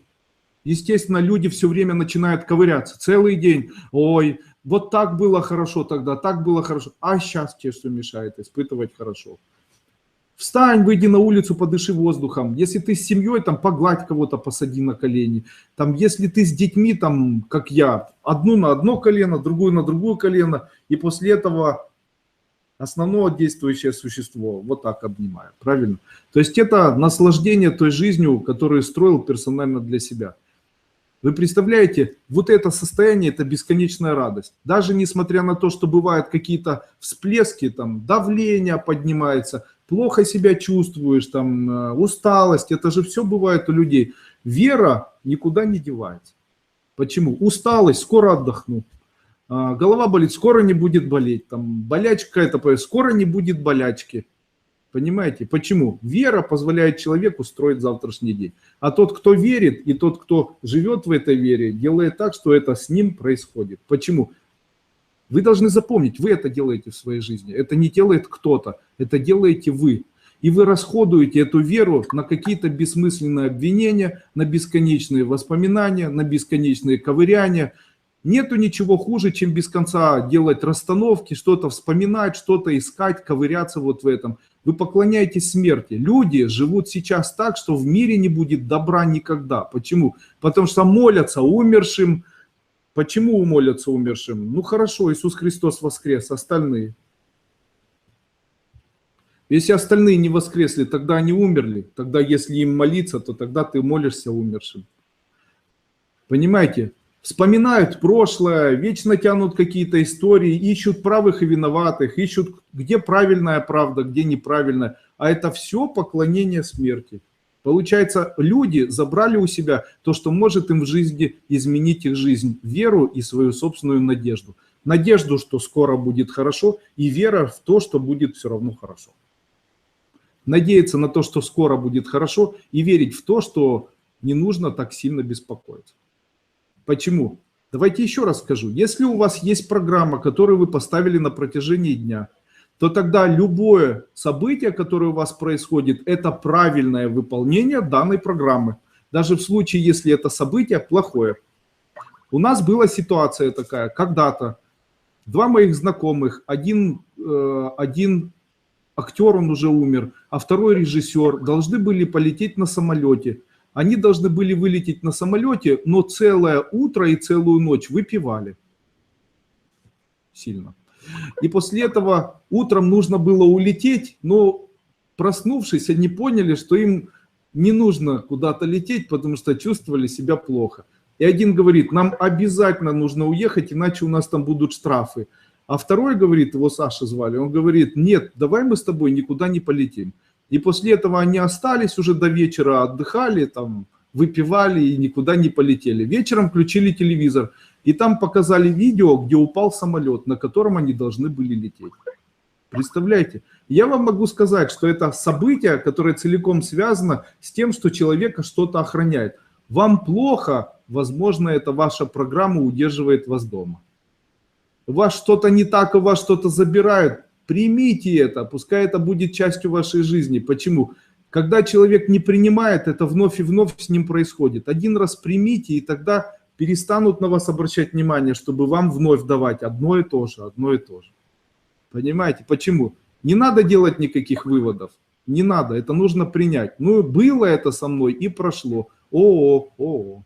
Естественно, люди все время начинают ковыряться. Целый день. Ой, вот так было хорошо тогда, так было хорошо. А сейчас тебе что мешает испытывать хорошо? Встань, выйди на улицу, подыши воздухом. Если ты с семьей, там, погладь кого-то, посади на колени. Там, если ты с детьми, там, как я, одну на одно колено, другую на другое колено. И после этого основное действующее существо вот так обнимаю. Правильно? То есть это наслаждение той жизнью, которую строил персонально для себя. Вы представляете, вот это состояние, это бесконечная радость. Даже несмотря на то, что бывают какие-то всплески, там, давление поднимается, плохо себя чувствуешь, там, усталость, это же все бывает у людей. Вера никуда не девается. Почему? Усталость, скоро отдохну. Голова болит, скоро не будет болеть. Там, болячка это, скоро не будет болячки. Понимаете? Почему? Вера позволяет человеку строить завтрашний день. А тот, кто верит, и тот, кто живет в этой вере, делает так, что это с ним происходит. Почему? Вы должны запомнить, вы это делаете в своей жизни. Это не делает кто-то, это делаете вы. И вы расходуете эту веру на какие-то бессмысленные обвинения, на бесконечные воспоминания, на бесконечные ковыряния. Нету ничего хуже, чем без конца делать расстановки, что-то вспоминать, что-то искать, ковыряться вот в этом. Вы поклоняетесь смерти. Люди живут сейчас так, что в мире не будет добра никогда. Почему? Потому что молятся умершим. Почему молятся умершим? Ну хорошо, Иисус Христос воскрес, остальные. Если остальные не воскресли, тогда они умерли. Тогда если им молиться, то тогда ты молишься умершим. Понимаете? Вспоминают прошлое, вечно тянут какие-то истории, ищут правых и виноватых, ищут, где правильная правда, где неправильная. А это все поклонение смерти. Получается, люди забрали у себя то, что может им в жизни изменить их жизнь, веру и свою собственную надежду. Надежду, что скоро будет хорошо, и вера в то, что будет все равно хорошо. Надеяться на то, что скоро будет хорошо, и верить в то, что не нужно так сильно беспокоиться. Почему? Давайте еще раз скажу. Если у вас есть программа, которую вы поставили на протяжении дня, то тогда любое событие, которое у вас происходит, это правильное выполнение данной программы. Даже в случае, если это событие плохое. У нас была ситуация такая, когда-то два моих знакомых, один актер, он уже умер, а второй режиссер, должны были полететь на самолете. Они должны были вылететь на самолете, но целое утро и целую ночь выпивали. Сильно. И после этого утром нужно было улететь, но проснувшись, они поняли, что им не нужно куда-то лететь, потому что чувствовали себя плохо. И один говорит, нам обязательно нужно уехать, иначе у нас там будут штрафы. А второй говорит, его Саша звали, он говорит, нет, давай мы с тобой никуда не полетим. И после этого они остались уже до вечера, отдыхали, там, выпивали и никуда не полетели. Вечером включили телевизор, и там показали видео, где упал самолет, на котором они должны были лететь. Представляете? Я вам могу сказать, что это событие, которое целиком связано с тем, что человека что-то охраняет. Вам плохо, возможно, это ваша программа удерживает вас дома. У вас что-то не так, у вас что-то забирают. Примите это, пускай это будет частью вашей жизни. Почему? Когда человек не принимает, это вновь и вновь с ним происходит. Один раз примите, и тогда перестанут на вас обращать внимание, чтобы вам вновь давать одно и то же, одно и то же. Понимаете? Почему? Не надо делать никаких выводов. Не надо, это нужно принять. Ну, было это со мной и прошло. О-о-о.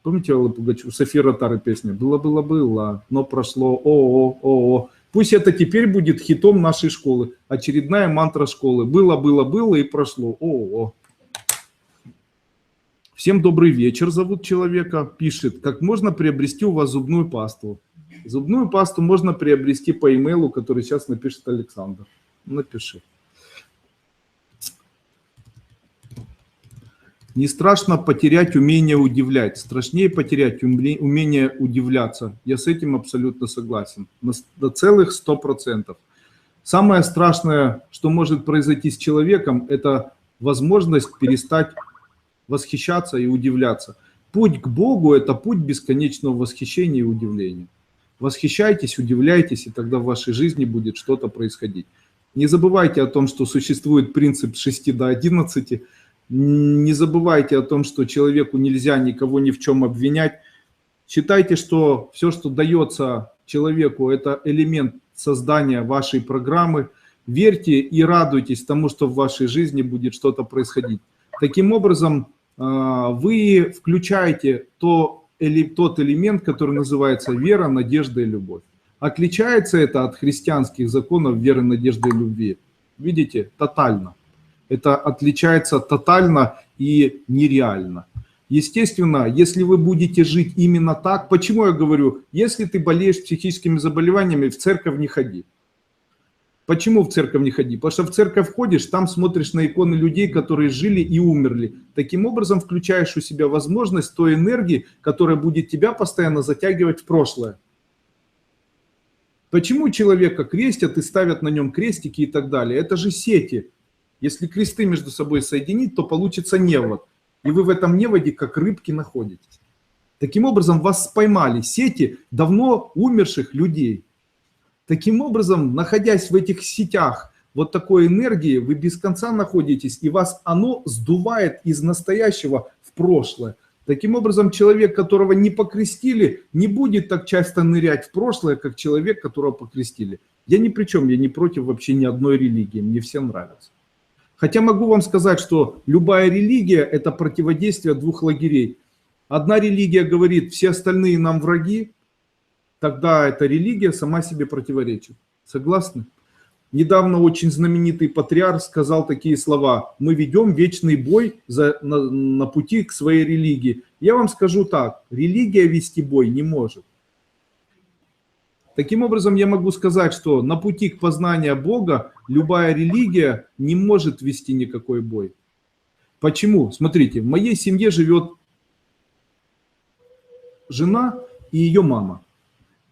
Помните Аллы Пугачёв, Софии Ротары песня? Было, но прошло. О-о-о. Пусть это теперь будет хитом нашей школы. Очередная мантра школы. Было и прошло. О-о-о. Всем добрый вечер, зовут человека. Пишет, как можно приобрести у вас зубную пасту. Зубную пасту можно приобрести по имейлу, который сейчас напишет Александр. Напиши. Не страшно потерять умение удивлять. Страшнее потерять умение удивляться. Я с этим абсолютно согласен. На целых 100%. Самое страшное, что может произойти с человеком, это возможность перестать восхищаться и удивляться. Путь к Богу – это путь бесконечного восхищения и удивления. Восхищайтесь, удивляйтесь, и тогда в вашей жизни будет что-то происходить. Не забывайте о том, что существует принцип с 6 до 11. Не забывайте о том, что человеку нельзя никого ни в чем обвинять. Считайте, что все, что дается человеку, это элемент создания вашей программы. Верьте и радуйтесь тому, что в вашей жизни будет что-то происходить. Таким образом, вы включаете тот элемент, который называется вера, надежда и любовь. Отличается это от христианских законов веры, надежды и любви. Видите, тотально. Это отличается тотально и нереально. Естественно, если вы будете жить именно так, почему я говорю, если ты болеешь психическими заболеваниями, в церковь не ходи. Почему в церковь не ходи? Потому что в церковь ходишь, там смотришь на иконы людей, которые жили и умерли. Таким образом включаешь у себя возможность той энергии, которая будет тебя постоянно затягивать в прошлое. Почему человека крестят и ставят на нем крестики и так далее? Это же сети. Если кресты между собой соединить, то получится невод. И вы в этом неводе как рыбки находитесь. Таким образом вас поймали сети давно умерших людей. Таким образом, находясь в этих сетях вот такой энергии, вы без конца находитесь, и вас оно сдувает из настоящего в прошлое. Таким образом, человек, которого не покрестили, не будет так часто нырять в прошлое, как человек, которого покрестили. Я ни при чем, я не против вообще ни одной религии, мне все нравятся. Хотя могу вам сказать, что любая религия – это противодействие двух лагерей. Одна религия говорит, все остальные нам враги, тогда эта религия сама себе противоречит. Согласны? Недавно очень знаменитый патриарх сказал такие слова: мы ведем вечный бой на пути к своей религии. Я вам скажу так, религия вести бой не может. Таким образом, я могу сказать, что на пути к познанию Бога любая религия не может вести никакой бой. Почему? Смотрите, в моей семье живет жена и ее мама.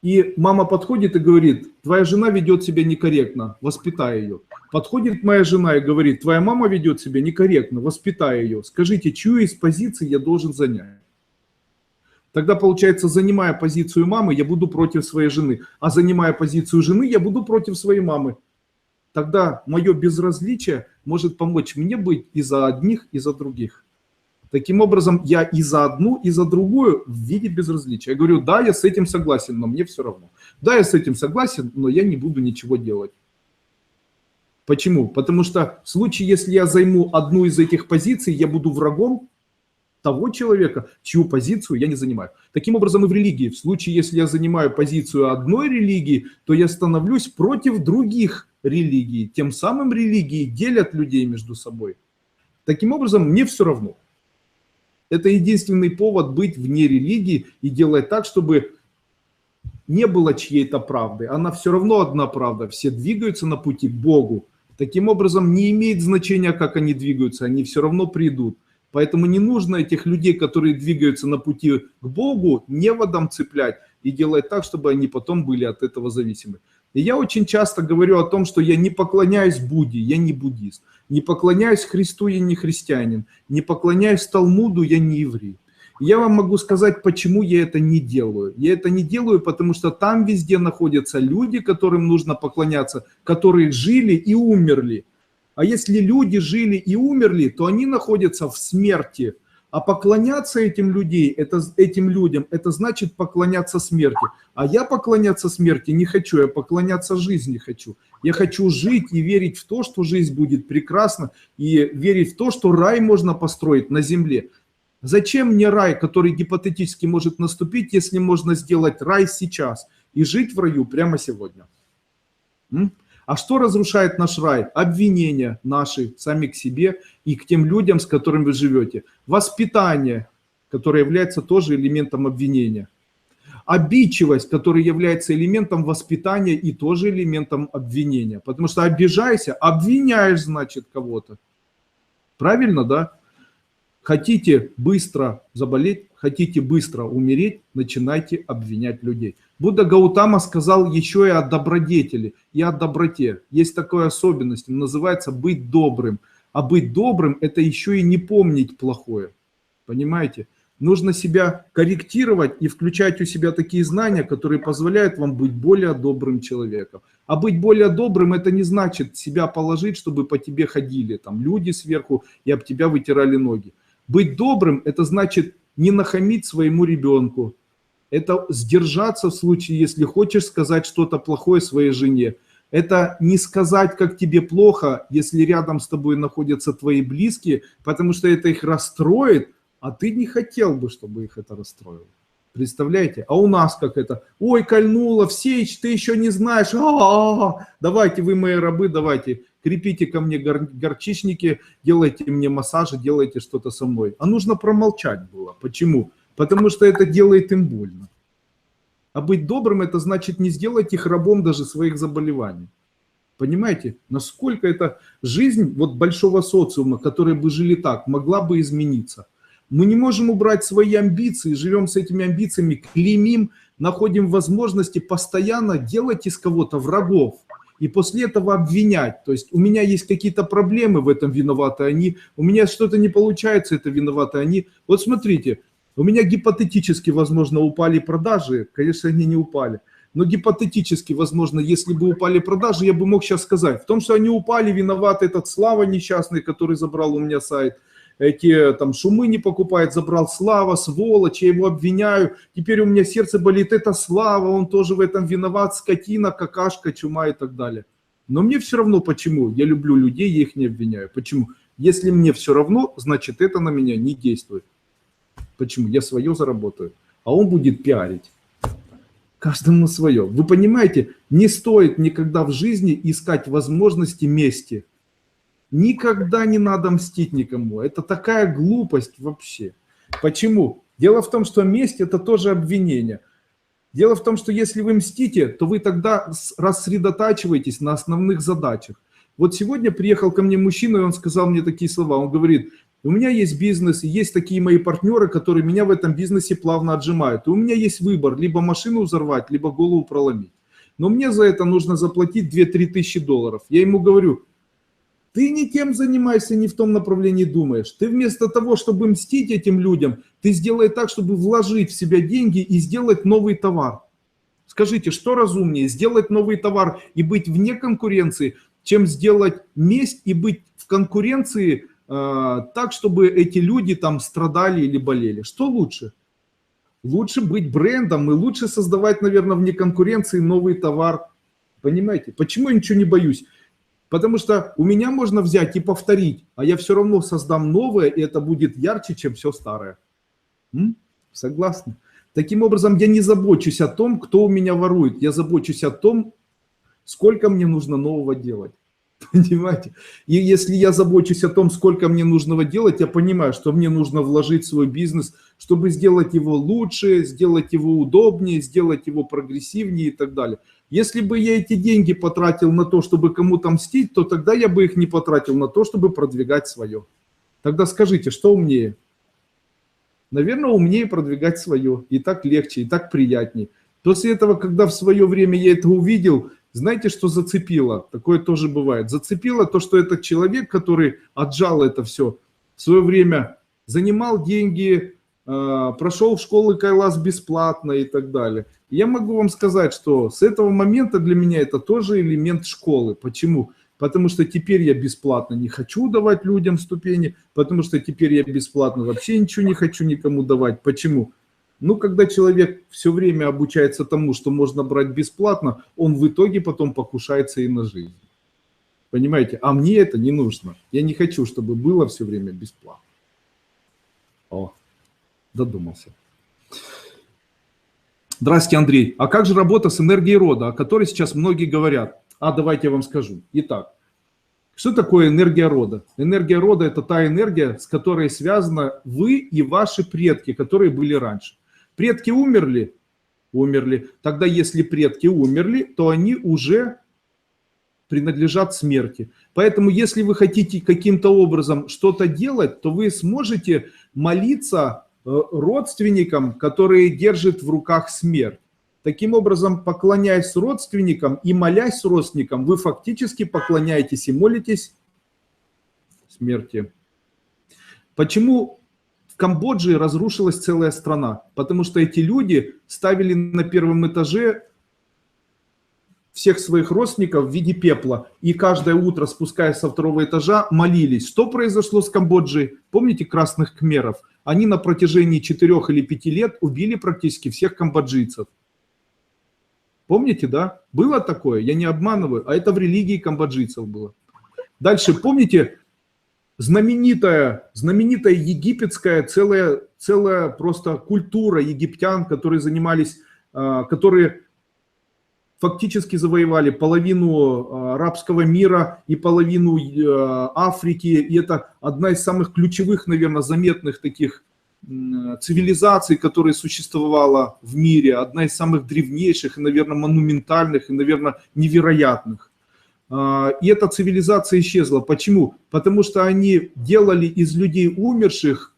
И мама подходит и говорит: твоя жена ведет себя некорректно, воспитай ее. Подходит моя жена и говорит: твоя мама ведет себя некорректно, воспитай ее. Скажите, чью из позиций я должен занять? Тогда получается, занимая позицию мамы, я буду против своей жены. А занимая позицию жены, я буду против своей мамы. Тогда мое безразличие может помочь мне быть и за одних, и за других. Таким образом, я и за одну, и за другую в виде безразличия. Я говорю: да, я с этим согласен, но мне все равно. Да, я с этим согласен, но я не буду ничего делать. Почему? Потому что в случае, если я займу одну из этих позиций, я буду врагом того человека, чью позицию я не занимаю. Таким образом и в религии. В случае, если я занимаю позицию одной религии, то я становлюсь против других религий. Тем самым религии делят людей между собой. Таким образом, мне все равно. Это единственный повод быть вне религии и делать так, чтобы не было чьей-то правды. Она все равно одна правда. Все двигаются на пути к Богу. Таким образом, не имеет значения, как они двигаются. Они все равно придут. Поэтому не нужно этих людей, которые двигаются на пути к Богу, неводом цеплять и делать так, чтобы они потом были от этого зависимы. И я очень часто говорю о том, что я не поклоняюсь Будде, я не буддист. Не поклоняюсь Христу, я не христианин. Не поклоняюсь Талмуду, я не еврей. Я вам могу сказать, почему я это не делаю. Я это не делаю, потому что там везде находятся люди, которым нужно поклоняться, которые жили и умерли. А если люди жили и умерли, то они находятся в смерти. А поклоняться этим людям, это значит поклоняться смерти. А я поклоняться смерти не хочу, я поклоняться жизни хочу. Я хочу жить и верить в то, что жизнь будет прекрасна, и верить в то, что рай можно построить на земле. Зачем мне рай, который гипотетически может наступить, если можно сделать рай сейчас и жить в раю прямо сегодня? А что разрушает наш рай? Обвинения наши сами к себе и к тем людям, с которыми вы живете. Воспитание, которое является тоже элементом обвинения. Обидчивость, которая является элементом воспитания и тоже элементом обвинения. Потому что обижайся, обвиняешь, значит, кого-то. Правильно, да? Хотите быстро заболеть, хотите быстро умереть, начинайте обвинять людей. Будда Гаутама сказал еще и о добродетели, и о доброте. Есть такая особенность, называется быть добрым. А быть добрым – это еще и не помнить плохое. Понимаете? Нужно себя корректировать и включать у себя такие знания, которые позволяют вам быть более добрым человеком. А быть более добрым — это не значит себя положить, чтобы по тебе ходили там люди сверху и об тебя вытирали ноги. Быть добрым — это значит не нахамить своему ребенку. Это сдержаться в случае, если хочешь сказать что-то плохое своей жене. Это не сказать, как тебе плохо, если рядом с тобой находятся твои близкие, потому что это их расстроит, а ты не хотел бы, чтобы их это расстроило. Представляете? А у нас как это? Ой, кольнуло, Всеич, ты еще не знаешь. Давайте, вы мои рабы, давайте, крепите ко мне горчичники, делайте мне массажи, делайте что-то со мной. А нужно промолчать было. Почему? Потому что это делает им больно. А быть добрым — это значит не сделать их рабом даже своих заболеваний. Понимаете, насколько эта жизнь вот большого социума, которые бы жили так, могла бы измениться. Мы не можем убрать свои амбиции, живем с этими амбициями, клеймим, находим возможности постоянно делать из кого-то врагов. И после этого обвинять. То есть у меня есть какие-то проблемы, в этом виноваты они. У меня что-то не получается, это виноваты они. Вот смотрите, у меня гипотетически, возможно, упали продажи. Конечно, они не упали. Но гипотетически, возможно, если бы упали продажи, я бы мог сейчас сказать. В том, что они упали, виноват этот Слава несчастный, который забрал у меня сайт. Эти там шумы не покупает, забрал Слава, сволочь, я его обвиняю. Теперь у меня сердце болит, это Слава, он тоже в этом виноват, скотина, какашка, чума и так далее. Но мне все равно, почему? Я люблю людей, я их не обвиняю. Почему? Если мне все равно, значит это на меня не действует. Почему? Я свое заработаю, а он будет пиарить. Каждому свое. Вы понимаете, не стоит никогда в жизни искать возможности мести. Никогда не надо мстить никому. Это такая глупость вообще. Почему? Дело в том, что месть — это тоже обвинение. Дело в том, что если вы мстите, то вы тогда рассредотачиваетесь на основных задачах. Вот сегодня приехал ко мне мужчина, и он сказал мне такие слова. Он говорит: у меня есть бизнес, и есть такие мои партнеры, которые меня в этом бизнесе плавно отжимают. И у меня есть выбор: либо машину взорвать, либо голову проломить. Но мне за это нужно заплатить 2-3 тысячи долларов. Я ему говорю: ты не тем занимаешься, не в том направлении думаешь. Ты вместо того, чтобы мстить этим людям, ты сделай так, чтобы вложить в себя деньги и сделать новый товар. Скажите, что разумнее, сделать новый товар и быть вне конкуренции, чем сделать месть и быть в конкуренции так, чтобы эти люди там страдали или болели? Что лучше? Лучше быть брендом и лучше создавать, наверное, вне конкуренции новый товар. Понимаете? Почему я ничего не боюсь? Потому что у меня можно взять и повторить, а я все равно создам новое, и это будет ярче, чем все старое. Согласны? Таким образом, я не забочусь о том, кто у меня ворует. Я забочусь о том, сколько мне нужно нового делать. Понимаете? И если я забочусь о том, сколько мне нужно делать, я понимаю, что мне нужно вложить в свой бизнес, чтобы сделать его лучше, сделать его удобнее, сделать его прогрессивнее и так далее. Если бы я эти деньги потратил на то, чтобы кому-то мстить, то тогда я бы их не потратил на то, чтобы продвигать свое. Тогда скажите, что умнее? Наверное, умнее продвигать свое. И так легче, и так приятнее. После этого, когда в свое время я это увидел, знаете, что зацепило? Такое тоже бывает. Зацепило то, что этот человек, который отжал это все, в свое время занимал деньги, прошел в школы Кайлас бесплатно и так далее. Я могу вам сказать, что с этого момента для меня это тоже элемент школы. Почему? Потому что теперь я бесплатно не хочу давать людям ступени, потому что теперь я бесплатно вообще ничего не хочу никому давать. Почему? Ну, когда человек все время обучается тому, что можно брать бесплатно, он в итоге потом покушается и на жизнь. Понимаете? А мне это не нужно. Я не хочу, чтобы было все время бесплатно. О, додумался. Здравствуйте, Андрей. А как же работа с энергией рода, о которой сейчас многие говорят? Давайте я вам скажу. Итак, что такое энергия рода? Энергия рода — это та энергия, с которой связаны вы и ваши предки, которые были раньше. Предки умерли? Умерли. Тогда если предки умерли, то они уже принадлежат смерти. Поэтому если вы хотите каким-то образом что-то делать, то вы сможете молиться родственникам, которые держат в руках смерть. Таким образом, поклоняясь родственникам и молясь родственникам, вы фактически поклоняетесь и молитесь смерти. Почему Камбодже разрушилась целая страна, потому что эти люди ставили на первом этаже всех своих родственников в виде пепла. И каждое утро, спускаясь со второго этажа, молились. Что произошло с Камбоджей? Помните красных кхмеров? Они на протяжении 4 или 5 лет убили практически всех камбоджийцев. Помните, да? Было такое, я не обманываю, а это в религии камбоджийцев было. Дальше, помните, знаменитая египетская целая просто культура египтян, которые занимались, которые фактически завоевали половину арабского мира и половину Африки. И это одна из самых ключевых, наверное, заметных таких цивилизаций, которая существовала в мире. Одна из самых древнейших, и, наверное, монументальных, и, наверное, невероятных. И эта цивилизация исчезла. Почему? Потому что они делали из людей умерших,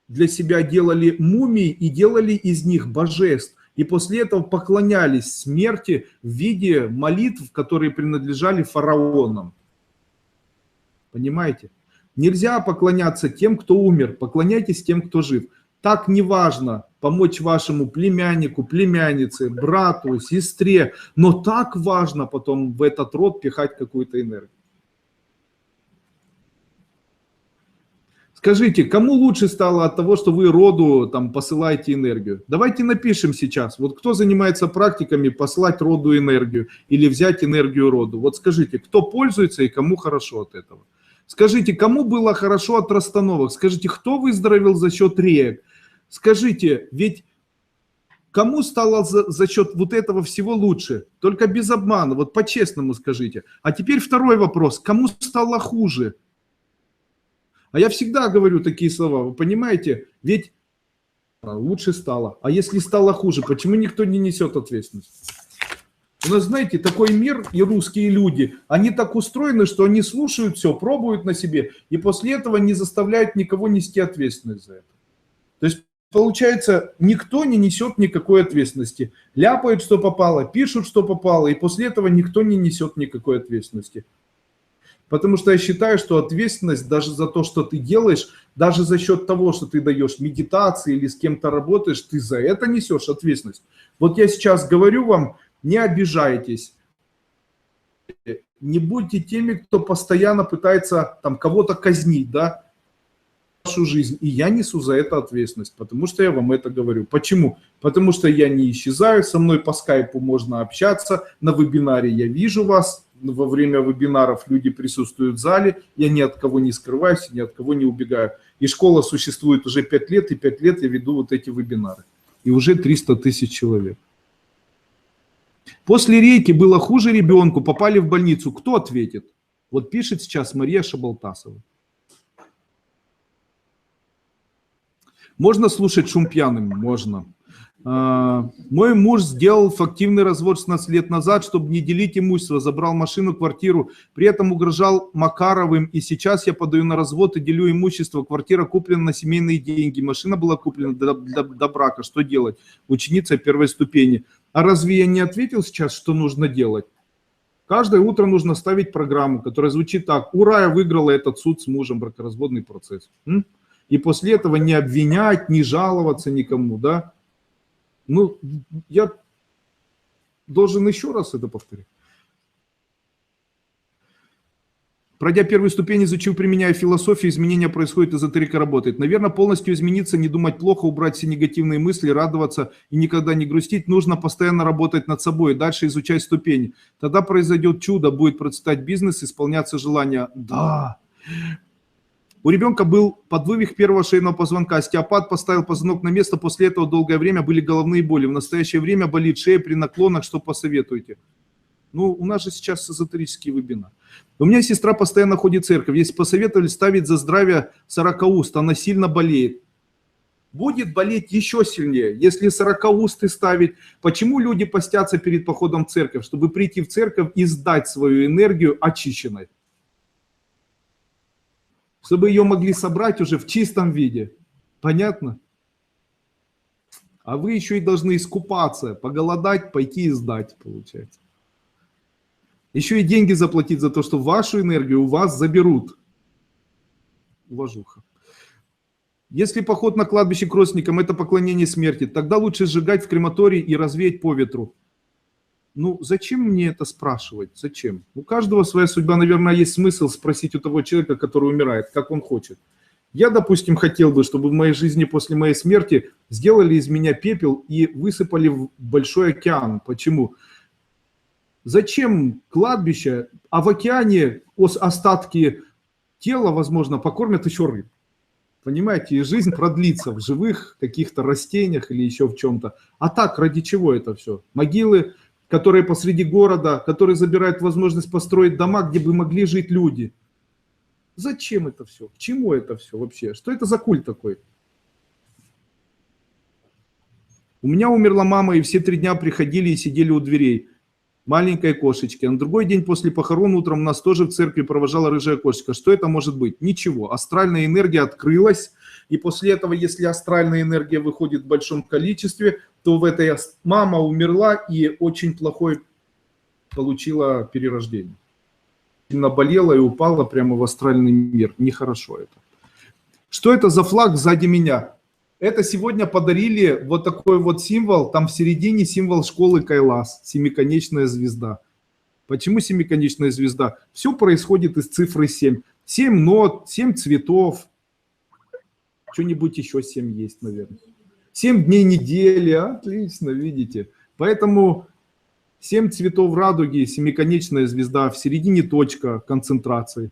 для себя делали мумии и делали из них божеств. И после этого поклонялись смерти в виде молитв, которые принадлежали фараонам. Понимаете? Нельзя поклоняться тем, кто умер. Поклоняйтесь тем, кто жив. Так неважно помочь вашему племяннику, племяннице, брату, сестре. Но так важно потом в этот род пихать какую-то энергию. Скажите, кому лучше стало от того, что вы роду там посылаете энергию? Давайте напишем сейчас. Вот кто занимается практиками посылать роду энергию или взять энергию роду? Вот скажите, кто пользуется и кому хорошо от этого? Скажите, кому было хорошо от расстановок? Скажите, кто выздоровел за счет реек? Скажите, ведь кому стало за счет вот этого всего лучше? Только без обмана, вот по-честному скажите. А теперь второй вопрос. Кому стало хуже? А я всегда говорю такие слова, вы понимаете? Ведь лучше стало. А если стало хуже, почему никто не несет ответственность? У нас, знаете, такой мир, и русские люди, они так устроены, что они слушают все, пробуют на себе, и после этого не заставляют никого нести ответственность за это. То есть, получается, никто не несет никакой ответственности. Ляпают, что попало, пишут, что попало, и после этого никто не несет никакой ответственности. Потому что я считаю, что ответственность даже за то, что ты делаешь, даже за счет того, что ты даешь медитации или с кем-то работаешь, ты за это несешь ответственность. Вот я сейчас говорю вам, не обижайтесь. Не будьте теми, кто постоянно пытается там кого-то казнить, да, вашу жизнь. И я несу за это ответственность, потому что я вам это говорю. Почему? Потому что я не исчезаю, со мной по скайпу можно общаться, на вебинаре я вижу вас. Во время вебинаров люди присутствуют в зале, я ни от кого не скрываюсь, ни от кого не убегаю. И школа существует уже 5 лет, и 5 лет я веду вот эти вебинары. И уже 300 тысяч человек. После рейки было хуже ребенку, попали в больницу. Кто ответит? Вот пишет сейчас Мария Шабалтасова. Можно слушать шум пьяным? Можно. Мой муж сделал фактивный развод 16 лет назад, чтобы не делить имущество, забрал машину, квартиру, при этом угрожал Макаровым, и сейчас я подаю на развод и делю имущество. Квартира куплена на семейные деньги, машина была куплена до брака. Что делать? Ученица первой ступени. А разве я не ответил сейчас, что нужно делать? Каждое утро нужно ставить программу, которая звучит так: ура, я выиграла этот суд с мужем, бракоразводный процесс. И после этого не обвинять, не жаловаться никому, да? Ну, я должен еще раз это повторить. Пройдя первую ступень, изучив, применяя философию, изменения происходят, эзотерика работает. Наверное, полностью измениться, не думать плохо, убрать все негативные мысли, радоваться и никогда не грустить. Нужно постоянно работать над собой, дальше изучать ступени. Тогда произойдет чудо, будет процветать бизнес, исполняться желания. Да. У ребенка был подвывих первого шейного позвонка, остеопат поставил позвонок на место, после этого долгое время были головные боли. В настоящее время болит шея при наклонах, что посоветуете? Ну, у нас же сейчас эзотерический вебинар. У меня сестра постоянно ходит в церковь, если посоветовали ставить за здравие 40 уст, она сильно болеет. Будет болеть еще сильнее, если 40 усты ставить. Почему люди постятся перед походом в церковь? Чтобы прийти в церковь и сдать свою энергию очищенной. Чтобы ее могли собрать уже в чистом виде. Понятно? А вы еще и должны искупаться, поголодать, пойти и сдать, получается. Еще и деньги заплатить за то, что вашу энергию у вас заберут. Уважуха. Если поход на кладбище к родственникам – это поклонение смерти, тогда лучше сжигать в крематории и развеять по ветру. Ну, зачем мне это спрашивать? Зачем? У каждого своя судьба. Наверное, есть смысл спросить у того человека, который умирает, как он хочет. Я, допустим, хотел бы, чтобы в моей жизни после моей смерти сделали из меня пепел и высыпали в большой океан. Почему? Зачем кладбище, а в океане остатки тела, возможно, покормят еще рыб? Понимаете, и жизнь продлится в живых каких-то растениях или еще в чем-то. А так, ради чего это все? Могилы, которые посреди города, которые забирают возможность построить дома, где бы могли жить люди. Зачем это все? К чему это все вообще? Что это за культ такой? У меня умерла мама, и все 3 дня приходили и сидели у дверей. Маленькой кошечки. А на другой день после похорон утром нас тоже в церкви провожала рыжая кошечка. Что это может быть? Ничего. Астральная энергия открылась. И после этого, если астральная энергия выходит в большом количестве, то в этой мама умерла и очень плохой получила перерождение. Наболела и упала прямо в астральный мир. Нехорошо это. Что это за флаг сзади меня? Это сегодня подарили вот такой вот символ, там в середине символ школы Кайлас, семиконечная звезда. Почему семиконечная звезда? Все происходит из цифры 7. 7 нот, 7 цветов. Что-нибудь еще 7 есть, наверное. 7 дней недели, отлично, видите. Поэтому 7 цветов радуги, семиконечная звезда, в середине точка концентрации.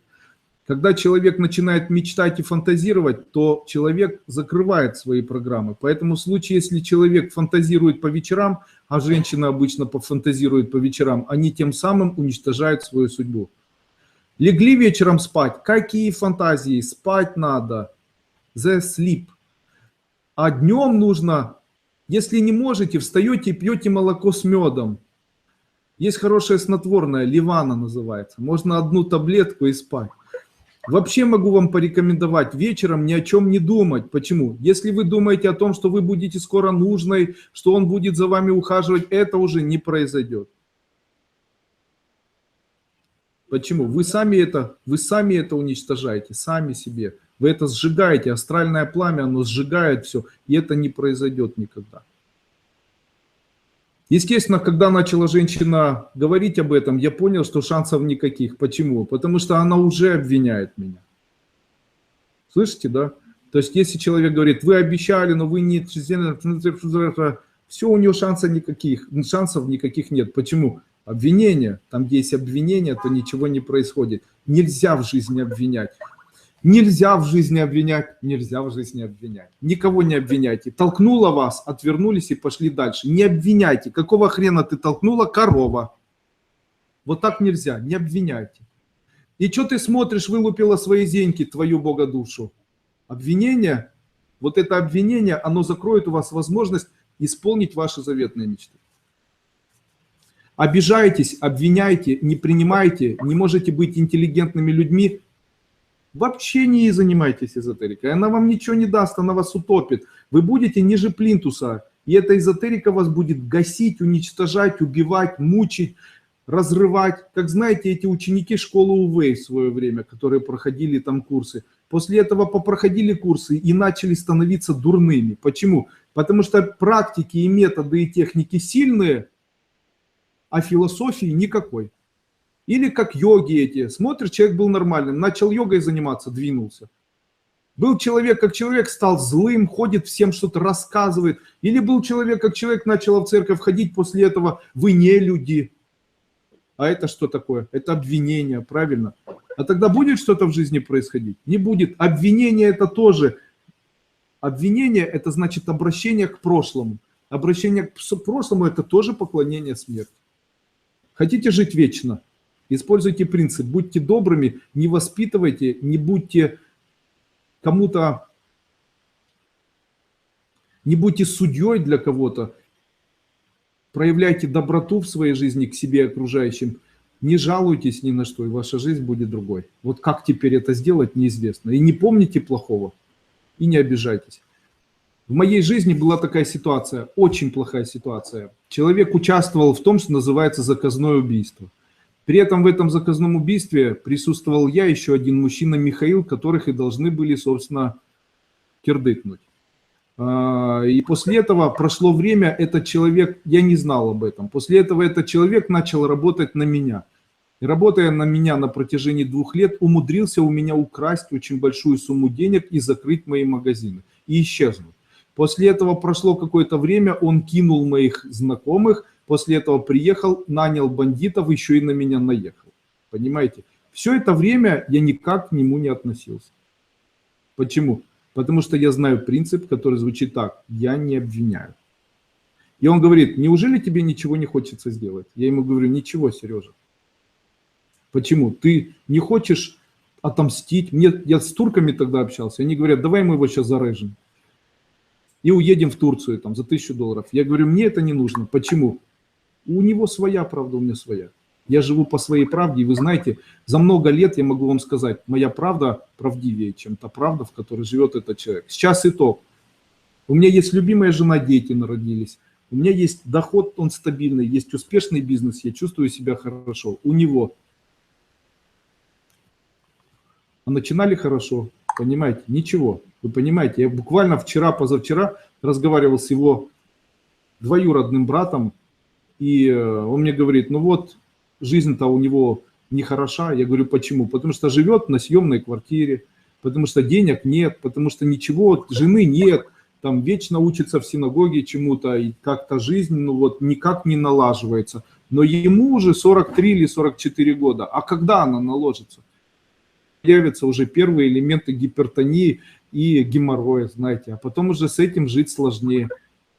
Когда человек начинает мечтать и фантазировать, то человек закрывает свои программы. Поэтому в случае, если человек фантазирует по вечерам, а женщина обычно пофантазирует по вечерам, они тем самым уничтожают свою судьбу. Легли вечером спать. Какие фантазии? Спать надо. The sleep. А днем нужно, если не можете, встаете и пьете молоко с медом. Есть хорошее снотворное, ливана называется. Можно 1 таблетку и спать. Вообще могу вам порекомендовать вечером ни о чем не думать. Почему? Если вы думаете о том, что вы будете скоро нужной, что он будет за вами ухаживать, это уже не произойдет. Почему? Вы сами это уничтожаете, сами себе. Вы это сжигаете, астральное пламя, оно сжигает все, и это не произойдет никогда. Естественно, когда начала женщина говорить об этом, я понял, что шансов никаких. Почему? Потому что она уже обвиняет меня. Слышите, да? То есть, если человек говорит, вы обещали, но вы не... Все, у него шансов никаких нет. Почему? Обвинение. Там, где есть обвинение, то ничего не происходит. Нельзя в жизни обвинять. Нельзя в жизни обвинять, нельзя в жизни обвинять. Никого не обвиняйте. Толкнула вас, отвернулись и пошли дальше. Не обвиняйте. Какого хрена ты толкнула? Корова. Вот так нельзя, не обвиняйте. И что ты смотришь, вылупила свои зеньки, твою богодушу? Обвинение, вот это обвинение, оно закроет у вас возможность исполнить ваши заветные мечты. Обижаетесь, обвиняйте, не принимайте, не можете быть интеллигентными людьми. Вообще не занимайтесь эзотерикой. Она вам ничего не даст, она вас утопит. Вы будете ниже плинтуса. И эта эзотерика вас будет гасить, уничтожать, убивать, мучить, разрывать. Как знаете, эти ученики школы Увэй в свое время, которые проходили там курсы, после этого попроходили курсы и начали становиться дурными. Почему? Потому что практики и методы и техники сильные, а философии никакой. Или как йоги эти. Смотришь, человек был нормальным, начал йогой заниматься, двинулся. Был человек, как человек, стал злым, ходит, всем что-то рассказывает. Или был человек, как человек, начал в церковь ходить, после этого вы не люди. А это что такое? Это обвинение, правильно? А тогда будет что-то в жизни происходить? Не будет. Обвинение это тоже. Обвинение это значит обращение к прошлому. Обращение к прошлому это тоже поклонение смерти. Хотите жить вечно? Используйте принцип, будьте добрыми, не воспитывайте, не будьте кому-то, не будьте судьей для кого-то. Проявляйте доброту в своей жизни к себе и окружающим. Не жалуйтесь ни на что, и ваша жизнь будет другой. Вот как теперь это сделать, неизвестно. И не помните плохого, и не обижайтесь. В моей жизни была такая ситуация, очень плохая ситуация. Человек участвовал в том, что называется заказное убийство. При этом в этом заказном убийстве присутствовал я, еще один мужчина Михаил, которых и должны были, собственно, кирдыкнуть. И после этого прошло время, этот человек, я не знал об этом, после этого этот человек начал работать на меня. И работая на меня на протяжении 2 лет, умудрился у меня украсть очень большую сумму денег и закрыть мои магазины. И исчезнуть. После этого прошло какое-то время, он кинул моих знакомых, после этого приехал, нанял бандитов, еще и на меня наехал. Понимаете? Все это время я никак к нему не относился. Почему? Потому что я знаю принцип, который звучит так: я не обвиняю. И он говорит: неужели тебе ничего не хочется сделать? Я ему говорю: ничего, Сережа. Почему? Ты не хочешь отомстить? Я с турками тогда общался, они говорят: давай мы его сейчас зарежем и уедем в Турцию там, за $1000. Я говорю: мне это не нужно. Почему? У него своя правда, у меня своя. Я живу по своей правде, и вы знаете, за много лет я могу вам сказать, моя правда правдивее, чем та правда, в которой живет этот человек. Сейчас итог. У меня есть любимая жена, дети народились. У меня есть доход, он стабильный, есть успешный бизнес, я чувствую себя хорошо. У него. А начинали хорошо, понимаете? Ничего. Вы понимаете, я буквально вчера, позавчера разговаривал с его двоюродным братом, и он мне говорит: ну вот, жизнь-то у него нехороша. Я говорю: почему? Потому что живет на съемной квартире, потому что денег нет, потому что ничего, жены нет, там вечно учится в синагоге чему-то, и как-то жизнь, ну вот, никак не налаживается. Но ему уже 43 или 44 года. А когда она наложится? Появятся уже первые элементы гипертонии и геморроя, знаете, а потом уже с этим жить сложнее.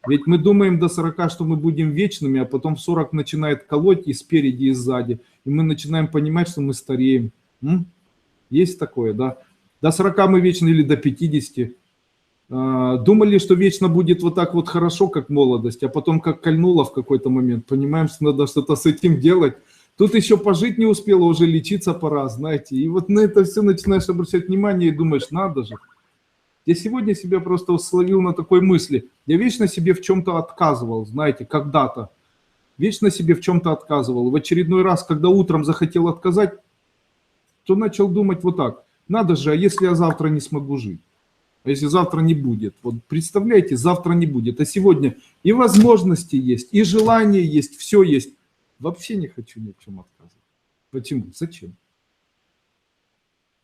Ведь мы думаем до 40, что мы будем вечными, а потом в 40 начинает колоть и спереди, и сзади. И мы начинаем понимать, что мы стареем. Есть такое, да? До 40 мы вечны или до 50. Думали, что вечно будет вот так вот хорошо, как молодость, а потом как кольнуло в какой-то момент. Понимаем, что надо что-то с этим делать. Тут еще пожить не успела, уже лечиться пора, знаете. И вот на это все начинаешь обращать внимание и думаешь: надо же. Я сегодня себя просто словил на такой мысли. Я вечно себе в чем-то отказывал, знаете, когда-то. Вечно себе в чем-то отказывал. В очередной раз, когда утром захотел отказать, то начал думать вот так: надо же, а если я завтра не смогу жить? А если завтра не будет? Вот представляете, завтра не будет. А сегодня и возможности есть, и желание есть, все есть. Вообще не хочу ни в чем отказывать. Почему? Зачем?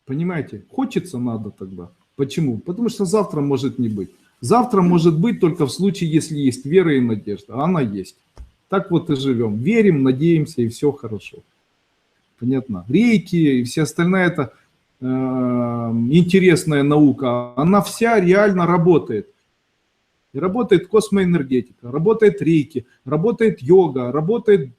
Понимаете? Хочется, надо тогда. Почему? Потому что завтра может не быть. Завтра может быть только в случае, если есть вера и надежда. А она есть. Так вот и живем. Верим, надеемся, и все хорошо. Понятно? Рейки и все остальное — это интересная наука. Она вся реально работает. И работает космоэнергетика, работает рейки, работает йога, работает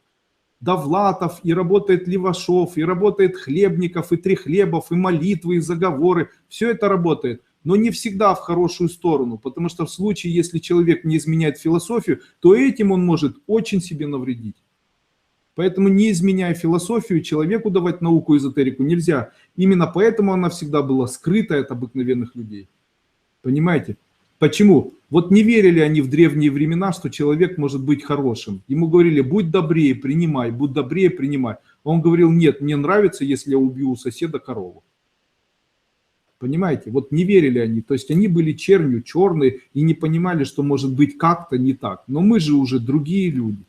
Довлатов, и работает Левашов, и работает Хлебников, и Трехлебов, и молитвы, и заговоры. Все это работает, но не всегда в хорошую сторону, потому что в случае, если человек не изменяет философию, то этим он может очень себе навредить. Поэтому, не изменяя философию, человеку давать науку, эзотерику нельзя. Именно поэтому она всегда была скрыта от обыкновенных людей. Понимаете? Почему? Вот не верили они в древние времена, что человек может быть хорошим. Ему говорили: будь добрее, принимай, будь добрее, принимай. Он говорил: нет, мне нравится, если я убью у соседа корову. Понимаете? Вот не верили они. То есть они были чернью, черные, и не понимали, что может быть как-то не так. Но мы же уже другие люди.